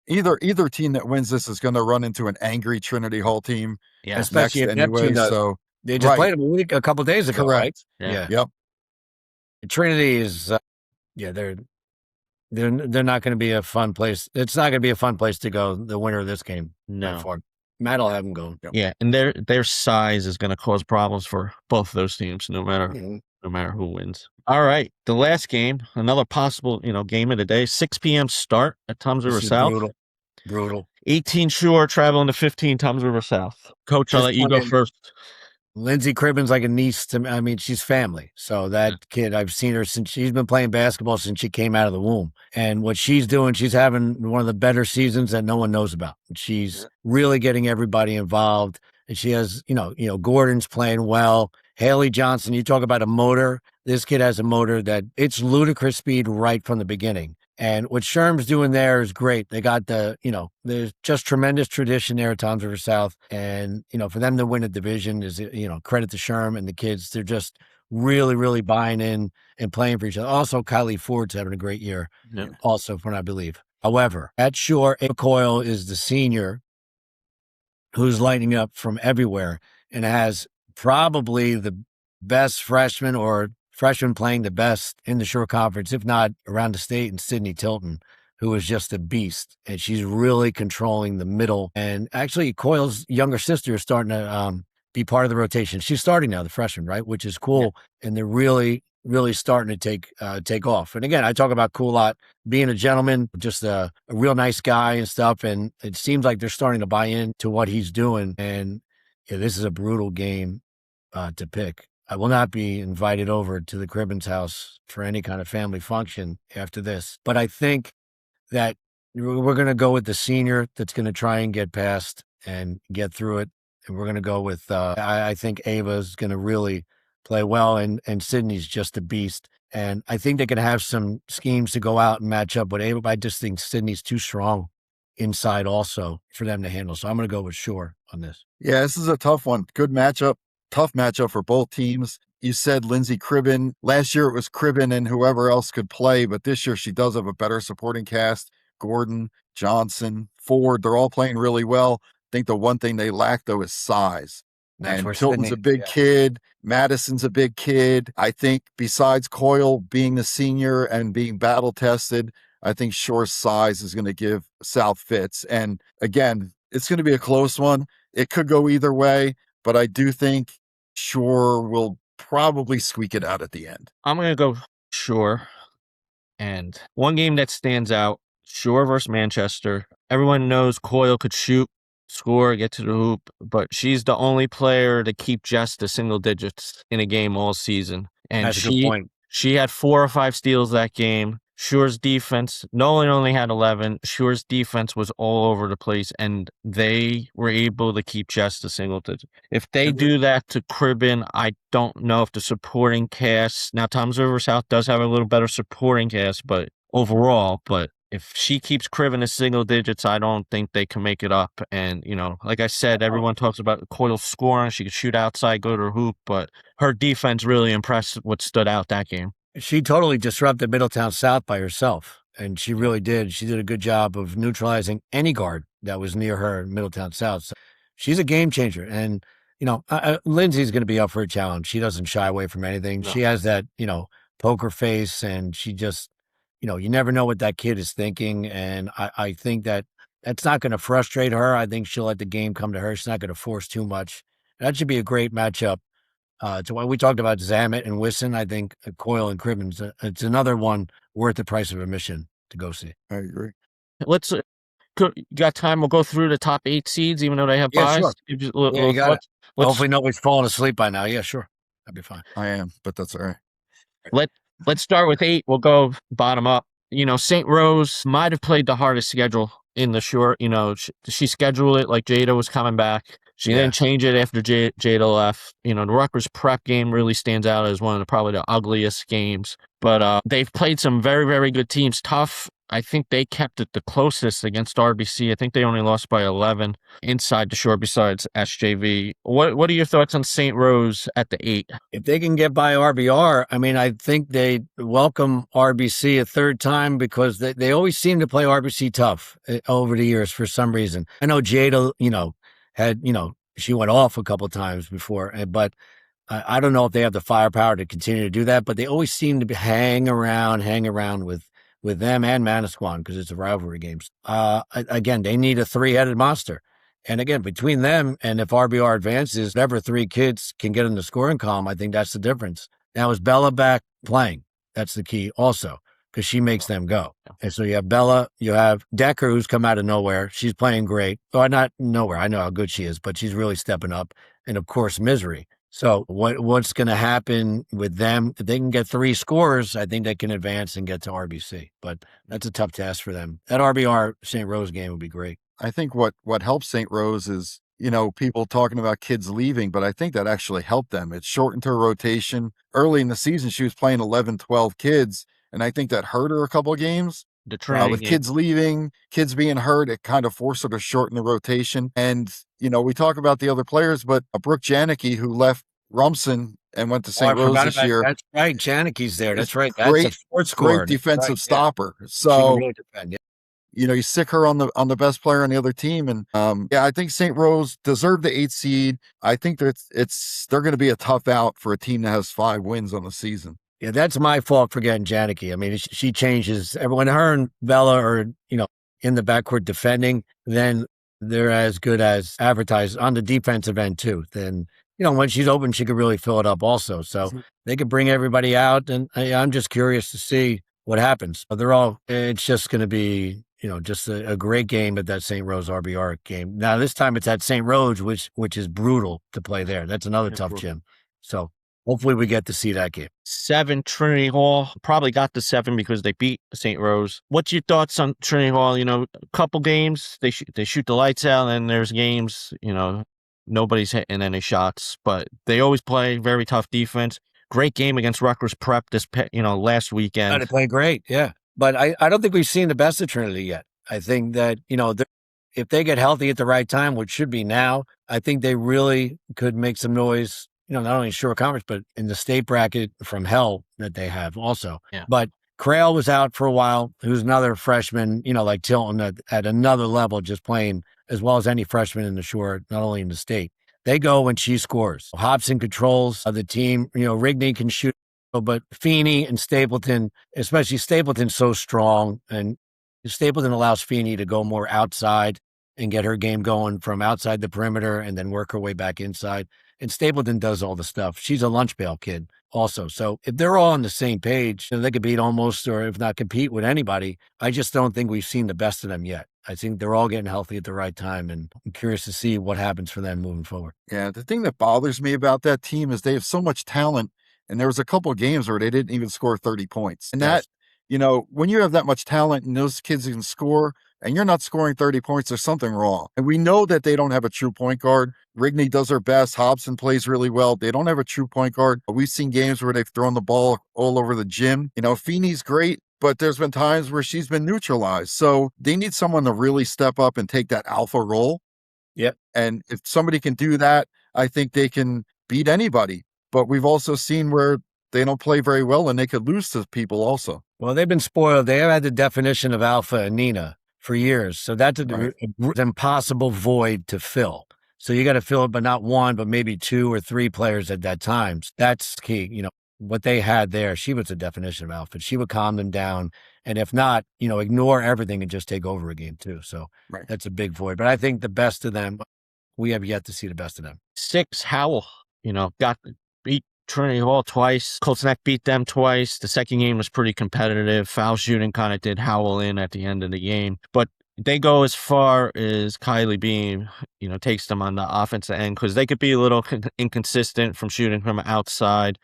Speaker 3: Either team that wins this is going to run into an angry Trinity Hall team.
Speaker 2: Yeah, especially if Neptune does.
Speaker 3: So
Speaker 2: they just played them a couple days ago,
Speaker 3: correct.
Speaker 2: Right?
Speaker 1: Yeah.
Speaker 3: Yep.
Speaker 2: Trinity is, they're not going to be a fun place. It's not going to be a fun place to go. The winner of this game,
Speaker 1: no.
Speaker 2: Matt will have them go.
Speaker 3: Yep.
Speaker 1: Yeah, and their size is going to cause problems for both of those teams, no matter who wins. All right, the last game, another possible game of the day, 6 p.m. start at Toms River South.
Speaker 2: Brutal.
Speaker 1: 18 Shore traveling to 15 Toms River South. Coach, I'll let you go first.
Speaker 2: Lindsay Cribben's like a niece to me. I mean, she's family. So that kid, I've seen her since she's been playing basketball since she came out of the womb. And what she's doing, she's having one of the better seasons that no one knows about. She's really getting everybody involved. And she has, Gordon's playing well. Haley Johnson, you talk about a motor. This kid has a motor that it's ludicrous speed right from the beginning. And what Sherm's doing there is great. They got there's just tremendous tradition there at Toms River South. And, for them to win a division is, credit to Sherm and the kids. They're just really, really buying in and playing for each other. Also, Kylie Ford's having a great year also, from what I believe. However, at Shore, Ava Coyle is the senior who's lighting up from everywhere and has probably the best freshman playing the best in the Shore Conference, if not around the state, and Sydney Tilton, who is just a beast. And she's really controlling the middle. And actually, Coyle's younger sister is starting to be part of the rotation. She's starting now, the freshman, right? Which is cool. Yeah. And they're really, really starting to take off. And again, I talk about Coolot being a gentleman, just a real nice guy and stuff. And it seems like they're starting to buy into what he's doing. And this is a brutal game to pick. I will not be invited over to the Cribbins house for any kind of family function after this. But I think that we're going to go with the senior that's going to try and get past and get through it. And we're going to go with, I think Ava's going to really play well. And Sydney's just a beast. And I think they can have some schemes to go out and match up with Ava. But I just think Sydney's too strong inside also for them to handle. So I'm going to go with Shore on this.
Speaker 3: Yeah, this is a tough one. Good matchup, tough matchup for both teams. You said Lindsey Cribbin. Last year it was Cribbin and whoever else could play, but this year she does have a better supporting cast. Gordon, Johnson, Ford, they're all playing really well. I think the one thing they lack, though, is size.
Speaker 2: That's where
Speaker 3: Tilton's
Speaker 2: Sydney
Speaker 3: a big kid. Madison's a big kid. I think besides Coyle being the senior and being battle tested, I think Shore's size is going to give South fits. And again, it's going to be a close one. It could go either way, but I do think Shore will probably squeak it out at the end.
Speaker 1: I'm going to go Shore. And one game that stands out, Shore versus Manchester. Everyone knows Coyle could shoot, score, get to the hoop, but she's the only player to keep just the single digits in a game all season. And
Speaker 2: That's a good point.
Speaker 1: she had 4 or 5 steals that game. Shore's defense, Nolan only had 11. Shore's defense was all over the place, and they were able to keep just a single digit. If they do that to Cribbin, I don't know if the supporting cast, now Tom's River South does have a little better supporting cast, but overall, but if she keeps Cribbin to single digits, I don't think they can make it up. And, like I said, everyone talks about Coyle scoring. She could shoot outside, go to her hoop, but her defense really impressed what stood out that game.
Speaker 2: She totally disrupted Middletown South by herself, and she really did. She did a good job of neutralizing any guard that was near her in Middletown South. So she's a game changer, and Lindsay's going to be up for a challenge. She doesn't shy away from anything.
Speaker 1: No.
Speaker 2: She has that poker face, and she just you never know what that kid is thinking, and I think that's not going to frustrate her. I think she'll let the game come to her. She's not going to force too much. That should be a great matchup. So when we talked about Zamet and Wisson, I think Coyle and Cribbin, it's another one worth the price of admission to go see.
Speaker 3: I agree.
Speaker 1: Let's you got time? We'll go through the top 8 seeds, even though they have
Speaker 2: Yeah,
Speaker 1: buys.
Speaker 2: sure.
Speaker 1: Yeah,
Speaker 2: You got it. Hopefully nobody's falling asleep by now. Yeah, sure. That'd be fine.
Speaker 3: I am, but that's all right.
Speaker 1: Let's start with 8. We'll go bottom up. St. Rose might have played the hardest schedule in the short. She scheduled it like Jada was coming back. She didn't change it after Jada left. The Rutgers prep game really stands out as one of probably the ugliest games. But they've played some very, very good teams. Tough. I think they kept it the closest against RBC. I think they only lost by 11 inside the shore besides SJV. What are your thoughts on St. Rose at the 8?
Speaker 2: If they can get by RBR, I think they welcome RBC a third time because they always seem to play RBC tough over the years for some reason. I know Jada, had, she went off a couple of times before, but I don't know if they have the firepower to continue to do that, but they always seem to hang around with them and Manasquan because it's a rivalry games. Again, they need a 3-headed monster. And again, between them and if RBR advances, whatever 3 kids can get in the scoring column, I think that's the difference. Now, is Bella back playing? That's the key also because she makes them go. And so you have Bella, you have Decker, who's come out of nowhere. She's playing great. Or not nowhere. I know how good she is, but she's really stepping up. And of course, Misery. So what's going to happen with them? If they can get 3 scores, I think they can advance and get to RBC. But that's a tough task for them. That RBR St. Rose game would be great.
Speaker 3: I think what helps St. Rose is, people talking about kids leaving, but I think that actually helped them. It shortened her rotation. Early in the season, she was playing 11, 12 kids, and I think that hurt her a couple of games. With kids leaving, kids being hurt, it kind of forced her to shorten the rotation. And, we talk about the other players, but Brooke Janicki, who left Rumson and went to St. Rose this year.
Speaker 2: That's right. Janicki's there. That's right. That's
Speaker 3: great,
Speaker 2: a sports scorer.
Speaker 3: Great defensive stopper.
Speaker 2: Yeah.
Speaker 3: So,
Speaker 2: really defend,
Speaker 3: you stick her on the best player on the other team. And I think St. Rose deserved the 8th seed. I think that they're going to be a tough out for a team that has 5 wins on the season.
Speaker 2: Yeah, that's my fault for getting Janicki. She changes. When her and Bella are, in the backcourt defending, then they're as good as advertised on the defensive end too. Then, when she's open, she could really fill it up also. So they could bring everybody out. And I'm just curious to see what happens. It's just going to be, just a great game at that St. Rose RBR game. Now, this time it's at St. Rose, which is brutal to play there. That's another tough gym. So hopefully we get to see that game.
Speaker 1: 7 Trinity Hall. Probably got the 7 because they beat St. Rose. What's your thoughts on Trinity Hall? A couple games, they shoot the lights out, and there's games, nobody's hitting any shots. But they always play very tough defense. Great game against Rutgers Prep last weekend.
Speaker 2: They play great, yeah. But I don't think we've seen the best of Trinity yet. I think that, if they get healthy at the right time, which should be now, I think they really could make some noise, not only in short conference, but in the state bracket from hell that they have also.
Speaker 1: Yeah.
Speaker 2: But Crail was out for a while, who's another freshman, like Tilton at another level, just playing as well as any freshman in the short, not only in the state. They go when she scores. Hobson controls the team. Rigney can shoot, but Feeney and Stapleton, especially Stapleton's so strong, and Stapleton allows Feeney to go more outside and get her game going from outside the perimeter and then work her way back inside. And Stapleton does all the stuff. She's a lunch pail kid also. So if they're all on the same page, they could beat almost, or if not compete with anybody. I just don't think we've seen the best of them yet. I think they're all getting healthy at the right time, and I'm curious to see what happens for them moving forward.
Speaker 3: Yeah, the thing that bothers me about that team is they have so much talent, and there was a couple of games where they didn't even score 30 points. And
Speaker 2: Yes.
Speaker 3: when you have that much talent and those kids can score and you're not scoring 30 points, there's something wrong. And we know that they don't have a true point guard. Rigney does her best. Hobson plays really well. They don't have a true point guard. We've seen games where they've thrown the ball all over the gym. Feeney's great, but there's been times where she's been neutralized. So they need someone to really step up and take that alpha role.
Speaker 2: Yep.
Speaker 3: And if somebody can do that, I think they can beat anybody. But we've also seen where they don't play very well and they could lose to people also.
Speaker 2: Well, they've been spoiled. They have had the definition of alpha and Nina for years. So that's
Speaker 3: Right.
Speaker 2: an impossible void to fill. So you got to fill it, but not one, but maybe two or three players at that time. That's key. What they had there, she was the definition of alpha. She would calm them down. And if not, ignore everything and just take over a game too. So
Speaker 3: Right.
Speaker 2: that's a big void. But I think the best of them, we have yet to see the best of them.
Speaker 1: 6, Howell, beat Trinity Hall twice. Colts Neck beat them twice. The second game was pretty competitive. Foul shooting kind of did Howell in at the end of the game. But they go as far as Kylie Beam, takes them on the offensive end, because they could be a little inconsistent from shooting from outside.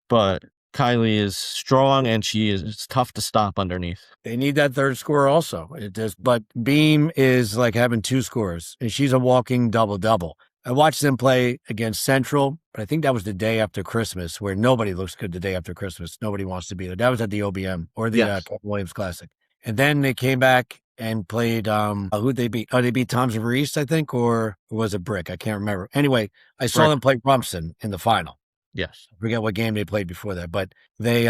Speaker 1: But Kylie is strong, and it's tough to stop underneath.
Speaker 2: They need that third scorer also. But Beam is like having two scores, and she's a walking double-double. I watched them play against Central, but I think that was the day after Christmas, where nobody looks good the day after Christmas. Nobody wants to be there. That was at the OBM or the
Speaker 1: Yes.
Speaker 2: Williams Classic. And then they came back and played, who'd they beat? Oh, they beat Thompson River East, I think, or was it Brick? I can't remember. Anyway, I saw
Speaker 1: Right.
Speaker 2: them play Rumson in the final.
Speaker 1: Yes.
Speaker 2: I forget what game they played before that, but they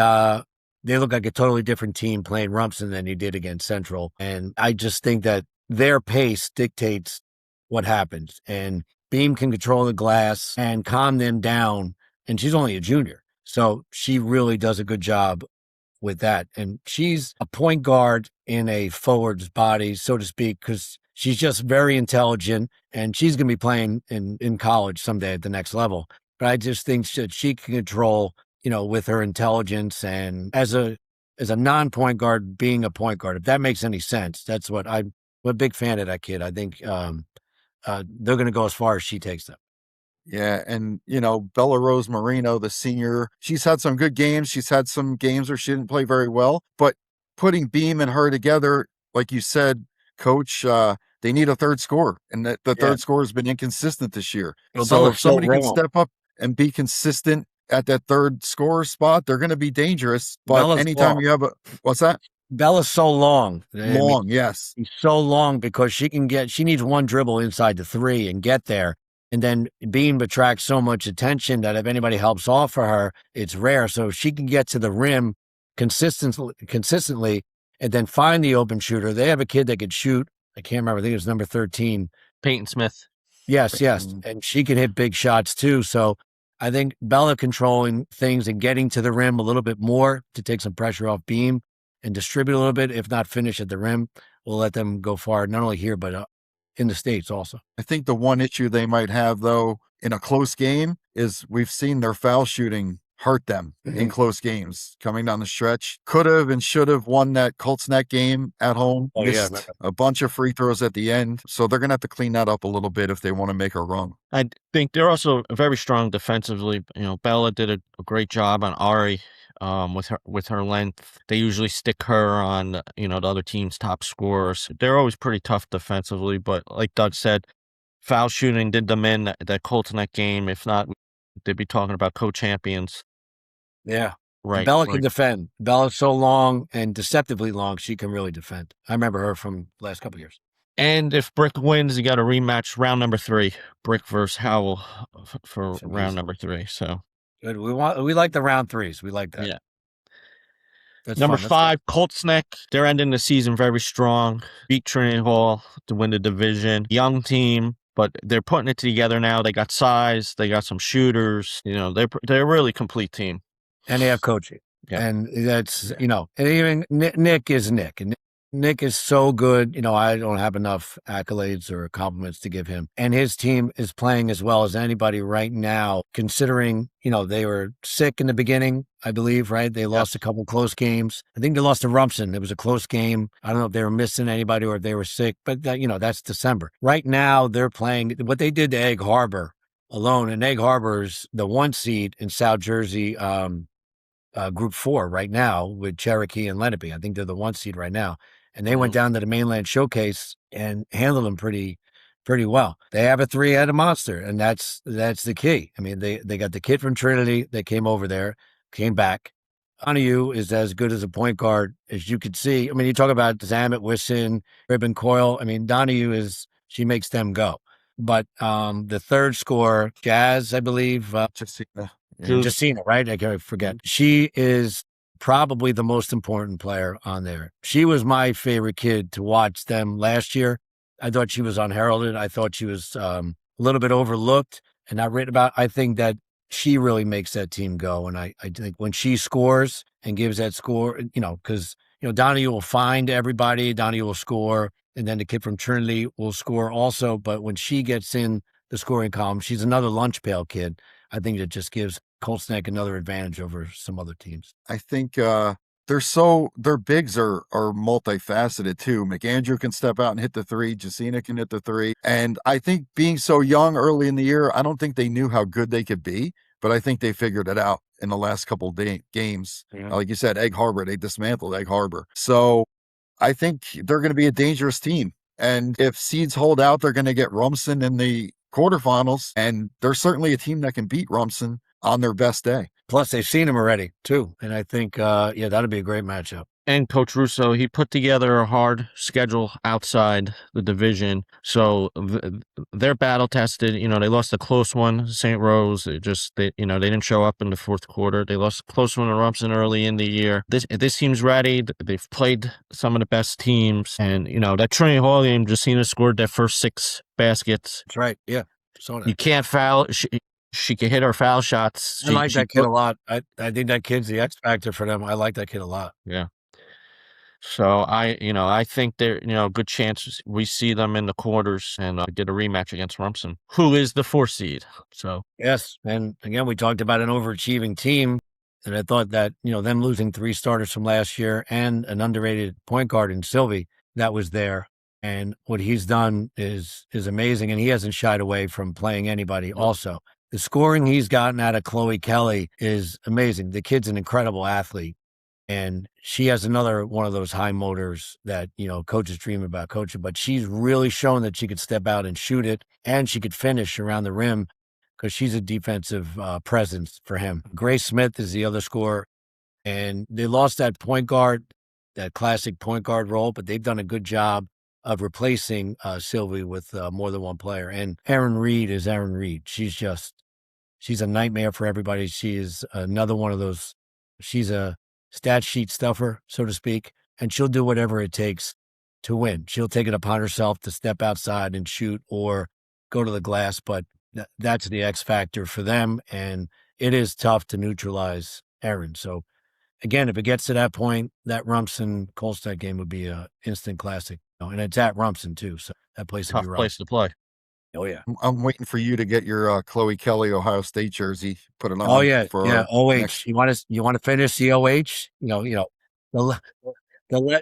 Speaker 2: look like a totally different team playing Rumson than you did against Central. And I just think that their pace dictates what happens. And Beam can control the glass and calm them down. And she's only a junior. So she really does a good job with that. And she's a point guard in a forward's body, so to speak, because she's just very intelligent, and she's going to be playing in college someday at the next level. But I just think that she can control, with her intelligence, and as a non-point guard, being a point guard, if that makes any sense. That's what I'm a big fan of that kid. I think they're going to go as far as she takes them.
Speaker 3: Yeah. And, Bella Rose Marino, the senior, she's had some good games. She's had some games where she didn't play very well. But putting Beam and her together, like you said, Coach, they need a third scorer. And the third scorer has been inconsistent this year.
Speaker 2: Well,
Speaker 3: so
Speaker 2: Bella's
Speaker 3: if somebody
Speaker 2: so
Speaker 3: can
Speaker 2: wrong.
Speaker 3: step up and be consistent at that third scorer spot, they're going to be dangerous. But
Speaker 2: Bella's
Speaker 3: anytime
Speaker 2: long.
Speaker 3: you have what's that?
Speaker 2: Bella's so long.
Speaker 3: Long, yes.
Speaker 2: She's so long because she needs one dribble inside the three and get there. And then Beam attracts so much attention that if anybody helps off for her, it's rare. So if she can get to the rim consistently and then find the open shooter, they have a kid that could shoot. I can't remember. I think it was number 13.
Speaker 1: Peyton Smith.
Speaker 2: Yes. And she can hit big shots too. So I think Bella controlling things and getting to the rim a little bit more to take some pressure off Beam and distribute a little bit, if not finish at the rim, will let them go far, not only here, but in the States also.
Speaker 3: I think the one issue they might have, though, in a close game is we've seen their foul shooting hurt them in close games coming down the stretch. Could have and should have won that Colts Neck game at home. Missed a bunch of free throws at the end. So they're going to have to clean that up a little bit if they want to make a run.
Speaker 1: I think they're also very strong defensively. Bella did a great job on Ari with her length. They usually stick her on, the other team's top scorers. They're always pretty tough defensively, but like Doug said, foul shooting did them in that Colts Neck game. If not, they'd be talking about co-champions.
Speaker 2: Yeah.
Speaker 1: Right.
Speaker 2: Bella can defend. Bella's so long and deceptively long, she can really defend. I remember her from the last couple of years.
Speaker 1: And if Brick wins, you got a rematch round number 3. Brick versus Howell for
Speaker 2: That's
Speaker 1: round
Speaker 2: amazing.
Speaker 1: number 3. So
Speaker 2: Good. We like the round threes. We like that.
Speaker 1: yeah.
Speaker 2: That's
Speaker 1: Number
Speaker 2: fun. That's fun.
Speaker 1: 5, Colts Neck. They're ending the season very strong. Beat Trinity Hall to win the division. Young team, but they're putting it together now. They got size. They got some shooters. You know, they're a really complete team.
Speaker 2: And they have coaching.
Speaker 1: Yeah.
Speaker 2: And that's, you know, and even Nick is Nick. And Nick is so good. You know, I don't have enough accolades or compliments to give him. And his team is playing as well as anybody right now, considering, you know, they were sick in the beginning, I believe, right? They lost a couple close games. I think they lost to Rumson. It was a close game. I don't know if they were missing anybody or if they were sick, but that, you know, that's December. Right now, they're playing what they did to Egg Harbor alone. And Egg Harbor's the 1 seed in South Jersey, Group 4 right now with Cherokee and Lenape. I think they're the 1 seed right now. And they went down to the mainland showcase and handled them pretty well. They have a 3-headed monster, and that's the key. I mean, they got the kid from Trinity that came over there, came back. Donahue is as good as a point guard as you could see. I mean, you talk about Zamet, Wisson, Ribbon Coyle. I mean, Donahue she makes them go. But the third scorer, Jazz, I believe, Justina, right? I can't forget. She is probably the most important player on there. She was my favorite kid to watch them last year. I thought she was unheralded. I thought she was a little bit overlooked and not written about. I think that she really makes that team go. And I think when she scores and gives that score, you know, because, you know, Donahue will find everybody, Donahue will score, and then the kid from Trinity will score also. But when she gets in the scoring column, she's another lunch pail kid. I think that just gives Colts Neck another advantage over some other teams.
Speaker 3: I think their bigs are multifaceted too. McAndrew can step out and hit the 3. Jacina can hit the 3. And I think being so young early in the year, I don't think they knew how good they could be, but I think they figured it out in the last couple games.
Speaker 2: Yeah.
Speaker 3: Like you said, Egg Harbor, they dismantled Egg Harbor. So I think they're going to be a dangerous team. And if seeds hold out, they're going to get Rumson in the quarterfinals. And they're certainly a team that can beat Rumson on their best day.
Speaker 2: Plus, they've seen him already, too. And I think, that'll be a great matchup.
Speaker 1: And Coach Russo, he put together a hard schedule outside the division. So they're battle tested. You know, they lost a close one, St. Rose. They didn't show up in the fourth quarter. They lost a close one to Rumson early in the year. This team's ready. They've played some of the best teams. And, you know, that Trinity Hall game, Justina scored their first 6 baskets.
Speaker 2: That's right. Yeah. So
Speaker 1: You can't foul. She can hit her foul shots.
Speaker 2: I like that kid a lot. I think that kid's the X factor for them. I like that kid a lot.
Speaker 1: Yeah. So I think they're, good chances we see them in the quarters and get a rematch against Rumson, who is the 4 seed. So
Speaker 2: yes, and again, we talked about an overachieving team, and I thought that them losing 3 starters from last year and an underrated point guard in Sylvie that was there, and what he's done is amazing, and he hasn't shied away from playing anybody. Also, the scoring he's gotten out of Chloe Kelly is amazing. The kid's an incredible athlete. And she has another one of those high motors that, coaches dream about coaching, but she's really shown that she could step out and shoot it, and she could finish around the rim because she's a defensive presence for him. Grace Smith is the other scorer, and they lost that point guard, that classic point guard role, but they've done a good job of replacing Sylvie with more than one player. And Erin Reed is Erin Reed. She's a nightmare for everybody. She is another one of those. She's a stat sheet stuffer, so to speak, and she'll do whatever it takes to win. She'll take it upon herself to step outside and shoot or go to the glass, but that's the X factor for them, and it is tough to neutralize Erin. So, again, if it gets to that point, that Rumson-Kolstad game would be an instant classic. And it's at Rumson, too, so that place would be
Speaker 1: tough
Speaker 2: rough.
Speaker 1: place to play.
Speaker 2: Oh, yeah.
Speaker 3: I'm waiting for you to get your Chloe Kelly Ohio State jersey. Put it on.
Speaker 2: Oh, yeah.
Speaker 3: For
Speaker 2: yeah. OH.
Speaker 3: next-
Speaker 2: You want to finish the OH? The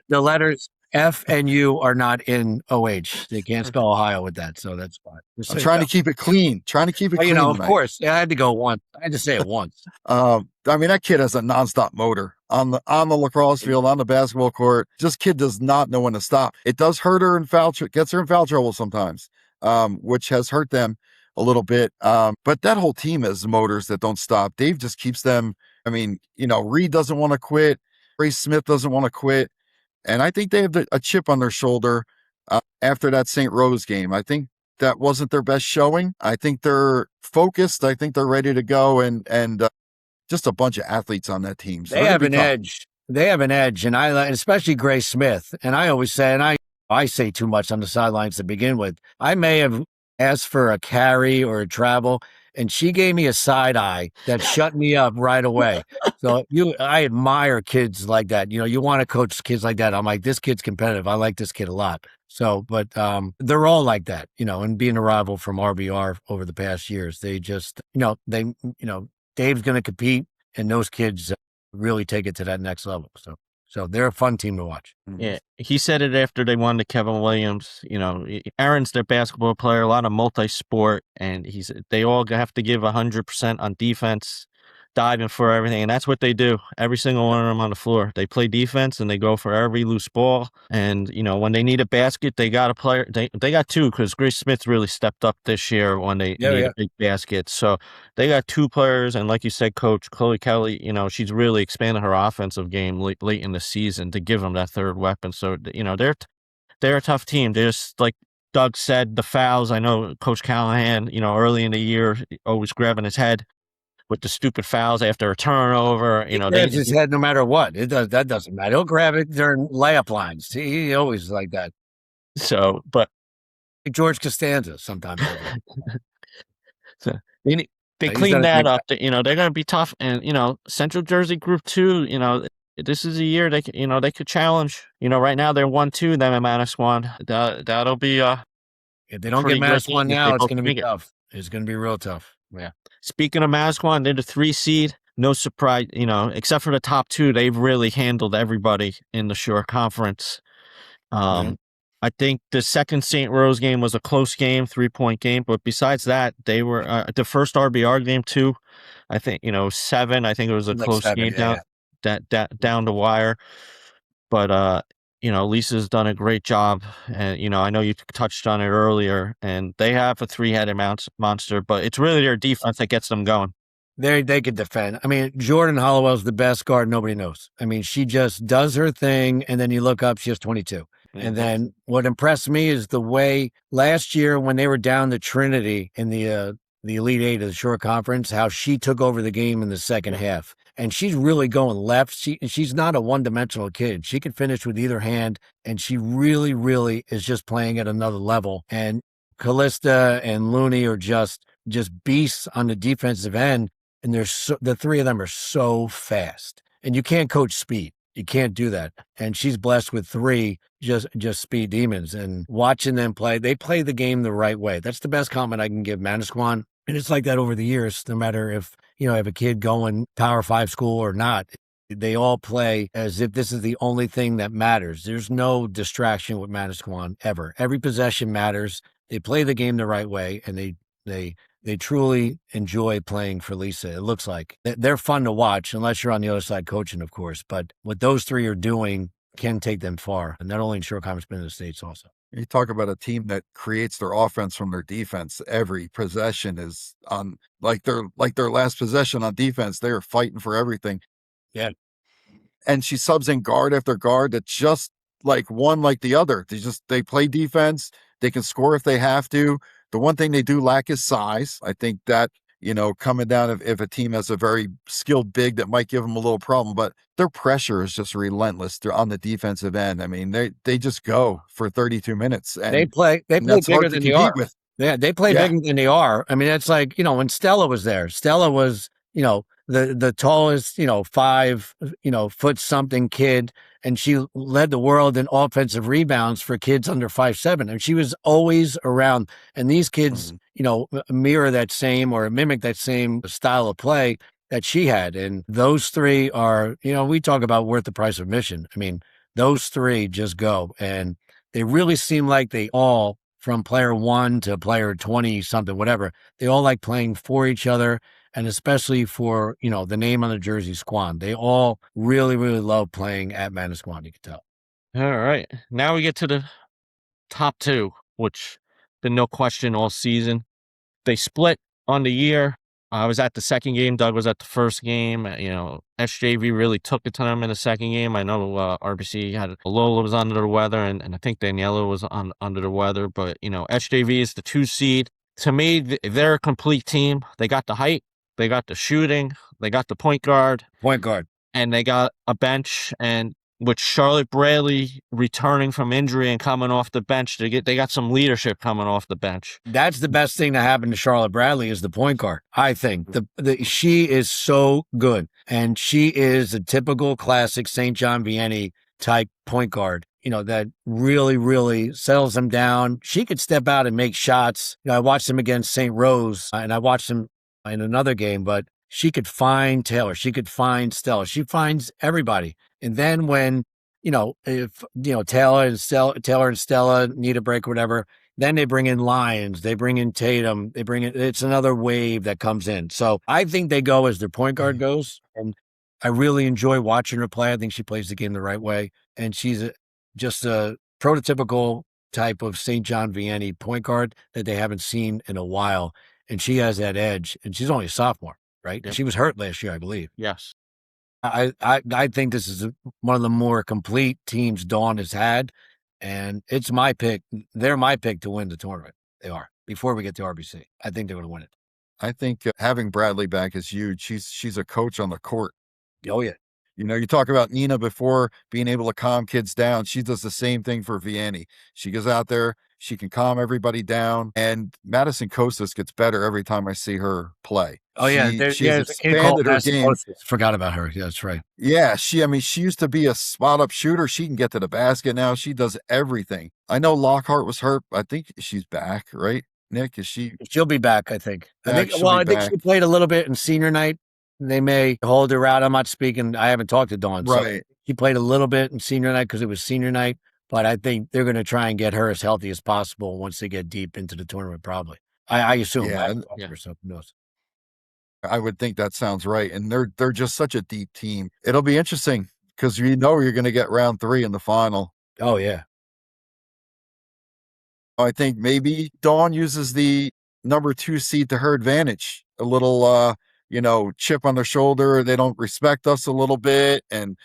Speaker 2: letters F and U are not in OH. They can't spell Ohio with that, so that's fine.
Speaker 3: I'm trying to keep it clean. Clean.
Speaker 2: Of
Speaker 3: tonight.
Speaker 2: course. I had to go once. I had to say it once.
Speaker 3: I mean, that kid has a nonstop motor on the lacrosse field, on the basketball court. Just kid does not know when to stop. It does hurt her gets her in foul trouble sometimes, which has hurt them a little bit. But that whole team has motors that don't stop. Dave just keeps them I mean, Reed doesn't want to quit. Grace Smith doesn't want to quit. And I think they have a chip on their shoulder after that St. Rose game. I think that wasn't their best showing. I think they're focused. I think they're ready to go. And just a bunch of athletes on that team. So
Speaker 2: They
Speaker 3: they're going
Speaker 2: have
Speaker 3: to be
Speaker 2: an
Speaker 3: tough.
Speaker 2: edge. They have an edge, and especially Grace Smith. And I always say, and I say too much on the sidelines to begin with. I may have asked for a carry or a travel, and she gave me a side eye that shut me up right away. So I admire kids like that. You want to coach kids like that. I'm like, this kid's competitive. I like this kid a lot. So, but they're all like that, and being a rival from RBR over the past years, they just, Dave's going to compete, and those kids really take it to that next level. So they're a fun team to watch.
Speaker 1: Yeah, he said it after they won to Kevin Williams. Aaron's their basketball player, a lot of multi-sport, and they all have to give 100% on defense, diving for everything, and that's what they do. Every single one of them on the floor, they play defense and they go for every loose ball. And when they need a basket, they got a player. They got two, because Grace Smith really stepped up this year when they need a big basket. So they got two players, and like you said, Coach Chloe Kelly, she's really expanded her offensive game late in the season to give them that third weapon. So they're a tough team. They're just like Doug said, the fouls. I know Coach Callahan, early in the year, always grabbing his head with the stupid fouls after a turnover.
Speaker 2: He grabs his head no matter what. That doesn't matter. He'll grab it during layup lines. He always like that.
Speaker 1: So, but
Speaker 2: George Costanza sometimes.
Speaker 1: so they clean that up. They're going to be tough, and Central Jersey Group 2. This is a year they could challenge. Right now they're 1-2. Them and Manasquan. That'll be
Speaker 2: if they don't get Manasquan now, it's going to be tough. It's going to be real tough. Yeah.
Speaker 1: Speaking of Manasquan, they're the 3 seed. No surprise, except for the top 2, they've really handled everybody in the Shore Conference. I think the second St. Rose game was a close game, 3-point game. But besides that, they were the first RBR game too. I think 7. I think it was a close game down the wire. But Lisa's done a great job, and I know you touched on it earlier. And they have a 3-headed monster, but it's really their defense that gets them going.
Speaker 2: They could defend. I mean, Jordan Hollowell's the best guard nobody knows. I mean, she just does her thing, and then you look up, she has 22. And then what impressed me is the way last year when they were down to Trinity in the Elite Eight of the Shore Conference, how she took over the game in the second half. And she's really going left. She's not a one-dimensional kid. She can finish with either hand, and she really, really is just playing at another level. And Callista and Looney are just beasts on the defensive end, and the 3 of them are so fast. And you can't coach speed. You can't do that. And she's blessed with 3 just speed demons. And watching them play, they play the game the right way. That's the best comment I can give Manasquan. And it's like that over the years, no matter if, have a kid going Power 5 school or not. They all play as if this is the only thing that matters. There's no distraction with Manasquan ever. Every possession matters. They play the game the right way, and they truly enjoy playing for Lisa. It looks like they're fun to watch, unless you're on the other side coaching, of course. But what those 3 are doing can take them far, and not only in Shore Conference, but in the States also.
Speaker 3: You talk about a team that creates their offense from their defense. Every possession is on like their last possession on defense. They are fighting for everything.
Speaker 2: Yeah.
Speaker 3: And she subs in guard after guard that just like one like the other. They play defense. They can score if they have to. The one thing they do lack is size. I think that, coming down if a team has a very skilled big, that might give them a little problem, but their pressure is just relentless. They're on the defensive end. I mean, they just go for 32 minutes. And
Speaker 2: they play bigger than they are. Yeah, they play bigger than they are. I mean, it's like, when Stella was there, Stella was, the tallest, 5, foot something kid. And she led the world in offensive rebounds for kids under 5'7". And she was always around. And these kids, mirror that same or mimic that same style of play that she had. And those 3 are, we talk about worth the price of admission. I mean, those 3 just go. And they really seem like they all, from player 1 to player 20 something, whatever, they all like playing for each other. And especially for, the name on the jersey, Squan. They all really, really love playing at Manasquan, you can tell.
Speaker 1: All right. Now we get to the top 2, which been no question all season. They split on the year. I was at the second game. Doug was at the first game. SJV really took it to them in the second game. I know RBC had Lola was under the weather, and I think Daniela was under the weather. But SJV is the 2 seed. To me, they're a complete team. They got the height, they got the shooting, they got the point guard, and they got a bench. And with Charlotte Bradley returning from injury and coming off the bench, they got some leadership coming off the bench.
Speaker 2: That's the best thing to happen to Charlotte Bradley is the point guard. I think she is so good, and she is a typical classic St. John Vianney type point guard. That really, really settles them down. She could step out and make shots. I watched them against St. Rose, and I watched them in another game, but she could find Taylor. She could find Stella. She finds everybody. And then when, if, Taylor and Stella need a break or whatever, then they bring in Lyons, they bring in Tatum, it's another wave that comes in. So I think they go as their point guard goes. And I really enjoy watching her play. I think she plays the game the right way. And she's just a prototypical type of St. John Vianney point guard that they haven't seen in a while. And she has that edge, and she's only a sophomore, right?
Speaker 1: Yep.
Speaker 2: She was hurt last year, I believe.
Speaker 1: Yes.
Speaker 2: I think this is one of the more complete teams Dawn has had, and it's my pick. They're my pick to win the tournament. They are. Before we get to RBC, I think they're going to win it.
Speaker 3: I think having Bradley back is huge. She's a coach on the court.
Speaker 2: Oh, yeah.
Speaker 3: You talk about Nina before being able to calm kids down. She does the same thing for Vianney. She goes out there, she can calm everybody down. And Madison Costas gets better every time I see her play.
Speaker 2: Oh, yeah.
Speaker 3: She's expanded her game.
Speaker 2: Forgot about her. Yeah, that's right.
Speaker 3: Yeah, she used to be a spot-up shooter. She can get to the basket now. She does everything. I know Lockhart was hurt. I think she's back, right? Nick, is she?
Speaker 2: She'll be back, I think. I think she played a little bit in senior night. They may hold her out. I'm not speaking. I haven't talked to Dawn.
Speaker 3: Right.
Speaker 2: So she played a little bit in senior night because it was senior night. But I think they're going to try and get her as healthy as possible once they get deep into the tournament, probably. I assume.
Speaker 3: Yeah.
Speaker 2: Or something else.
Speaker 3: I would think that sounds right. And they're just such a deep team. It'll be interesting because you're going to get round 3 in the final.
Speaker 2: Oh, yeah.
Speaker 3: I think maybe Dawn uses the number 2 seed to her advantage. A little, chip on their shoulder. They don't respect us a little bit. And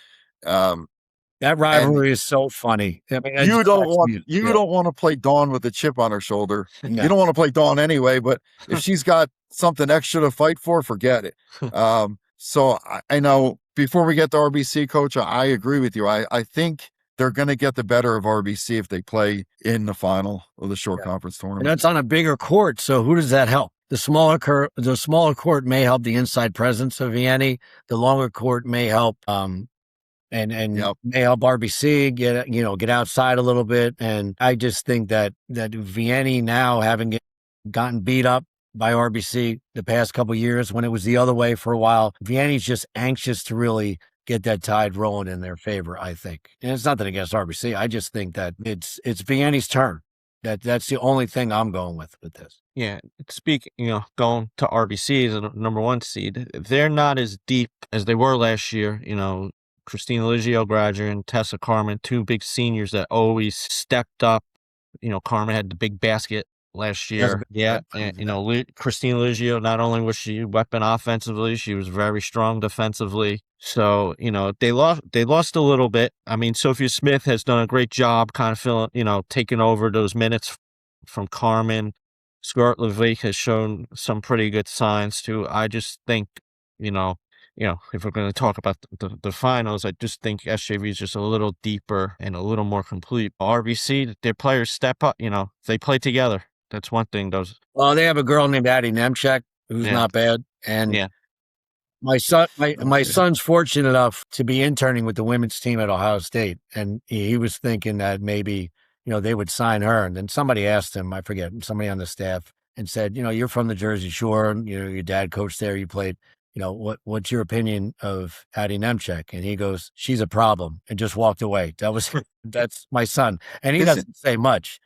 Speaker 2: that rivalry is so funny. I mean,
Speaker 3: you don't want to play Dawn with a chip on her shoulder. No. You don't want to play Dawn anyway, but if she's got something extra to fight for, forget it. So I know before we get to RBC, Coach, I agree with you. I think they're going to get the better of RBC if they play in the final of the short conference tournament.
Speaker 2: And that's on a bigger court. So who does that help? The smaller court may help the inside presence of Vianney. The longer court may help, and may help RBC get outside a little bit. And I just think that Vianney now having gotten beat up by RBC the past couple of years when it was the other way for a while, Vianney's just anxious to really get that tide rolling in their favor, I think. And it's nothing against RBC. I just think that it's Vianney's turn. That's the only thing I'm going with this.
Speaker 1: Yeah. Going to RBC as a number 1 seed, they're not as deep as they were last year. Christina Liggio graduating, Tessa Carmen, 2 big seniors that always stepped up. Carmen had the big basket last year. Yeah. And, Christina Liggio, not only was she a weapon offensively, she was very strong defensively. So, they lost a little bit. I mean, Sophia Smith has done a great job kind of filling, taking over those minutes from Carmen. Scarlett Levique has shown some pretty good signs too. I just think, if we're going to talk about the finals, I just think SJV is just a little deeper and a little more complete. RBC, their players step up, they play together. That's one thing.
Speaker 2: Well, they have a girl named Addie Nemchek who's not bad. And my son's fortunate enough to be interning with the women's team at Ohio State. And he was thinking that maybe, they would sign her. And then somebody asked him, I forget, somebody on the staff, and said, you're from the Jersey Shore, and, your dad coached there, you played. What's your opinion of Addie Nemchek? And he goes, she's a problem, and just walked away. That's my son. And he doesn't say much.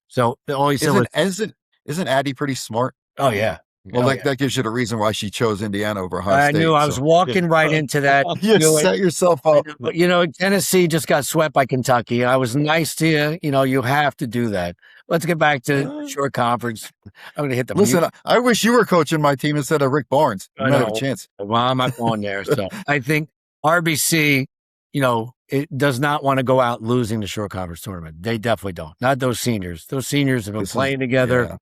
Speaker 2: So the only
Speaker 3: isn't Addie pretty smart?
Speaker 2: Oh, yeah.
Speaker 3: Well, that gives you the reason why she chose Indiana over Ohio State.
Speaker 2: I knew I was walking right into that.
Speaker 3: You set yourself up.
Speaker 2: But, Tennessee just got swept by Kentucky. I was nice to you. You have to do that. let's get back to short conference. I'm going to hit the
Speaker 3: Listen,
Speaker 2: mute.
Speaker 3: I wish you were coaching my team instead of Rick Barnes.
Speaker 2: I'm going to hit the
Speaker 3: Listen,
Speaker 2: mute.
Speaker 3: I wish you were coaching my team instead of Rick Barnes. You
Speaker 2: I
Speaker 3: might have a
Speaker 2: know.
Speaker 3: chance.
Speaker 2: Well, I'm not going there. So I think RBC, it does not want to go out losing the short conference tournament. They definitely don't. Not those seniors. Those seniors have been playing together.
Speaker 3: Yeah.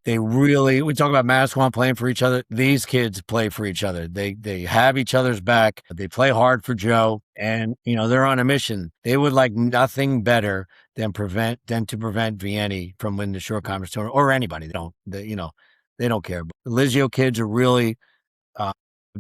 Speaker 2: They really, we talk about Massaquan playing for each other. These kids play for each other. They have each other's back. They play hard for Joe, and they're on a mission. They would like nothing better than to prevent Vianney from winning the short conference tournament, or anybody. They don't care. But the Lizio kids are really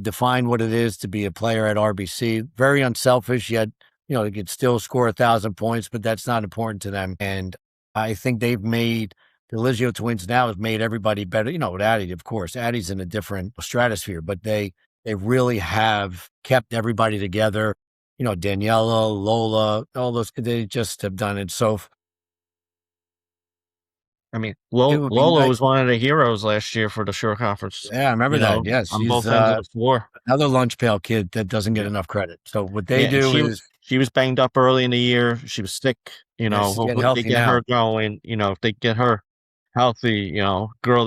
Speaker 2: define what it is to be a player at RBC. Very unselfish, yet they could still score 1,000 points, but that's not important to them. And I think they've made the Lizio twins now has made everybody better. With Addie, of course, Addie's in a different stratosphere, but they really have kept everybody together. Daniela, Lola, all those, they just have done it. So,
Speaker 1: I mean,
Speaker 2: would be
Speaker 1: Lola
Speaker 2: nice.
Speaker 1: was one of the heroes last year for the short conference.
Speaker 2: Yeah, I remember that. Yes,
Speaker 1: on
Speaker 2: she's
Speaker 1: both ends of the floor.
Speaker 2: another lunch pail kid that doesn't get enough credit. So what they do is
Speaker 1: she was banged up early in the year. She was sick.
Speaker 2: she's getting
Speaker 1: Hopefully they
Speaker 2: healthy
Speaker 1: get
Speaker 2: now.
Speaker 1: her going. If they get her healthy,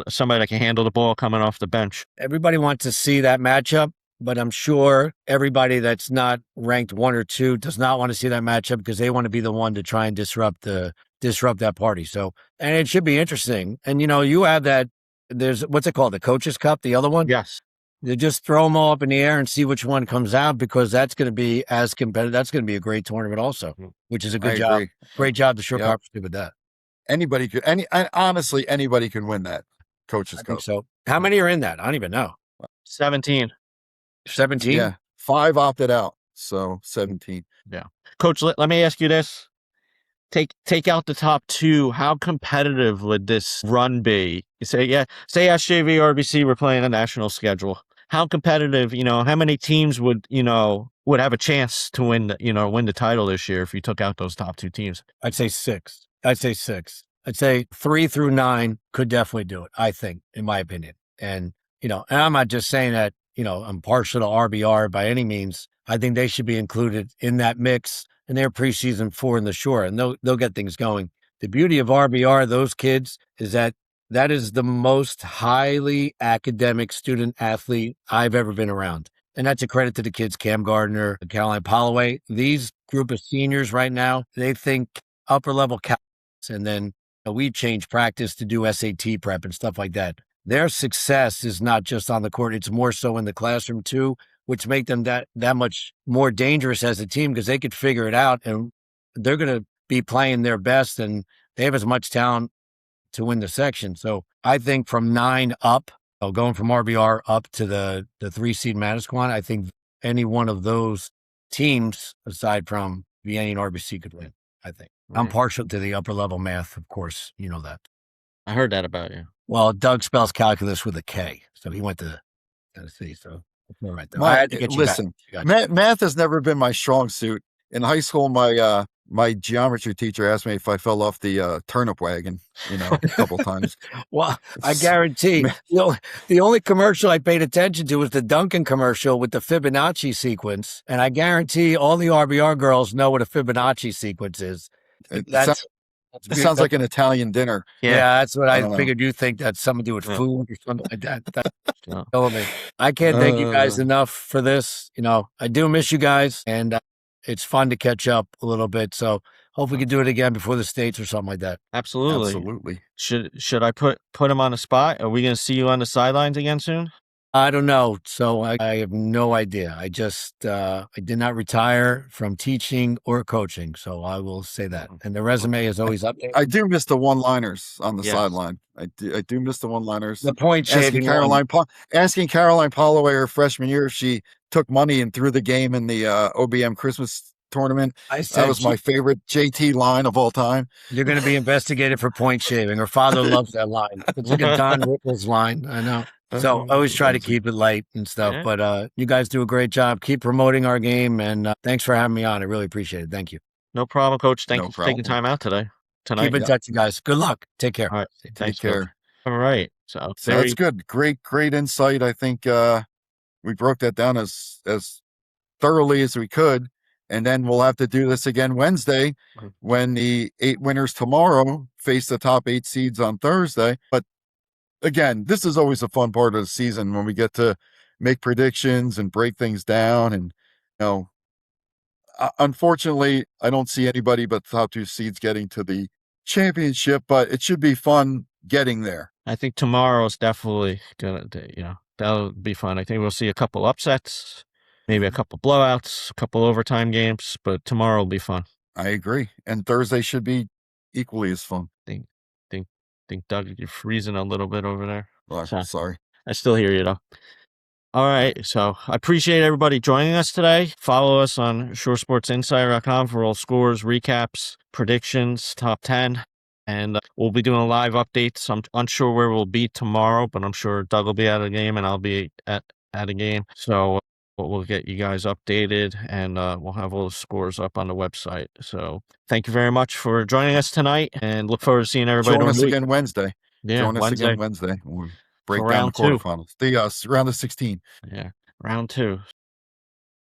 Speaker 1: somebody that can handle the ball coming off the bench.
Speaker 2: Everybody wants to see that matchup, but I'm sure everybody that's not ranked 1 or 2 does not want to see that matchup because they want to be the one to try and disrupt that party. So, and it should be interesting. And you have that. There's what's it called, the Coaches Cup, the other one.
Speaker 1: Yes.
Speaker 2: They just throw them all up in the air and see which one comes out because that's going to be as competitive. That's going to be a great tournament also, which is a good job.
Speaker 3: Agree.
Speaker 2: Great job the short conference did with that.
Speaker 3: Anybody could. Honestly, anybody can win that Coaches Cup.
Speaker 2: So, how many are in that? I don't even know.
Speaker 1: 17.
Speaker 2: 17.
Speaker 3: Yeah, 5 opted out, so 17.
Speaker 1: Yeah, Coach. Let me ask you this: take out the top 2. How competitive would this run be? You say SJV RBC were playing a national schedule. How competitive? How many teams would have a chance to win the title this year if you took out those top 2 teams?
Speaker 2: I'd say 6. I'd say 3 through 9 could definitely do it, I think, in my opinion. And, and I'm not just saying that, I'm partial to RBR by any means. I think they should be included in that mix in their preseason 4 in the shore, and they'll get things going. The beauty of RBR, those kids, is that is the most highly academic student athlete I've ever been around. And that's a credit to the kids, Cam Gardner, Caroline Holloway. These group of seniors right now, they think upper level calculus, and then we change practice to do SAT prep and stuff like that. Their success is not just on the court, it's more so in the classroom too, which make them that much more dangerous as a team because they could figure it out and they're going to be playing their best and they have as much talent to win the section. So I think from 9 up, going from RBR up to the 3 seed Manasquan, I think any one of those teams, aside from Vianney and RBC, could win, I think.
Speaker 1: Right.
Speaker 2: I'm partial to the upper level math, of course. You know that.
Speaker 1: I heard that about you.
Speaker 2: Well, Doug spells calculus with a K, so he went to Tennessee. So all right, I had to get you
Speaker 3: listen,
Speaker 2: back.
Speaker 3: Math has never been my strong suit. In high school, my geometry teacher asked me if I fell off the turnip wagon, a couple times.
Speaker 2: Well, I guarantee the only commercial I paid attention to was the Duncan commercial with the Fibonacci sequence, and I guarantee all the RBR girls know what a Fibonacci sequence is.
Speaker 3: It sounds like an Italian dinner.
Speaker 2: Yeah, that's what I figured. You think that's something to do with food or something like that. That's killing me. I can't thank you guys enough for this. I do miss you guys, and it's fun to catch up a little bit. So hopefully we can do it again before the States or something like that.
Speaker 1: Absolutely. Should I put him on the spot? Are we going to see you on the sidelines again soon?
Speaker 2: I don't know. So I have no idea. I just, I did not retire from teaching or coaching. So I will say that. And the resume is always updated.
Speaker 3: I do miss the one-liners on the sideline. I do miss the one-liners.
Speaker 2: The point shaving.
Speaker 3: Asking Caroline Holloway her freshman year if she took money and threw the game in the OBM Christmas tournament. That was my favorite JT line of all time.
Speaker 2: You're going to be investigated for point shaving. Her father loves that line. It's like a Don Rickles line. I know. So I always try to keep it light and stuff. Yeah. But you guys do a great job. Keep promoting our game. And thanks for having me on. I really appreciate it. Thank you.
Speaker 1: No problem, Coach. Thank you for taking time out tonight.
Speaker 2: Keep in touch, you guys. Good luck. Take care.
Speaker 1: All right.
Speaker 3: Take care.
Speaker 1: All right. So
Speaker 3: that's good. Great insight. I think we broke that down as thoroughly as we could. And then we'll have to do this again Wednesday when the 8 winners tomorrow face the top 8 seeds on Thursday. But again, this is always a fun part of the season when we get to make predictions and break things down. And, unfortunately, I don't see anybody but the top 2 seeds getting to the championship, but it should be fun getting there.
Speaker 1: I think tomorrow's definitely that'll be fun. I think we'll see a couple upsets, maybe a couple blowouts, a couple overtime games, but tomorrow will be fun.
Speaker 3: I agree. And Thursday should be equally as fun.
Speaker 1: Think Doug, you're freezing a little bit over there.
Speaker 3: Sorry.
Speaker 1: I still hear you though. All right. So I appreciate everybody joining us today. Follow us on SureSportsInsider.com for all scores, recaps, predictions, top 10. And we'll be doing live updates. I'm unsure where we'll be tomorrow, but I'm sure Doug will be at a game and I'll be at a game. So we'll get you guys updated and we'll have all the scores up on the website. So thank you very much for joining us tonight and look forward to seeing everybody.
Speaker 3: Join us again Wednesday.
Speaker 1: Yeah,
Speaker 3: Join us again Wednesday. We'll break down the
Speaker 1: round 2.
Speaker 3: quarterfinals. Round of 16.
Speaker 1: Yeah, round 2.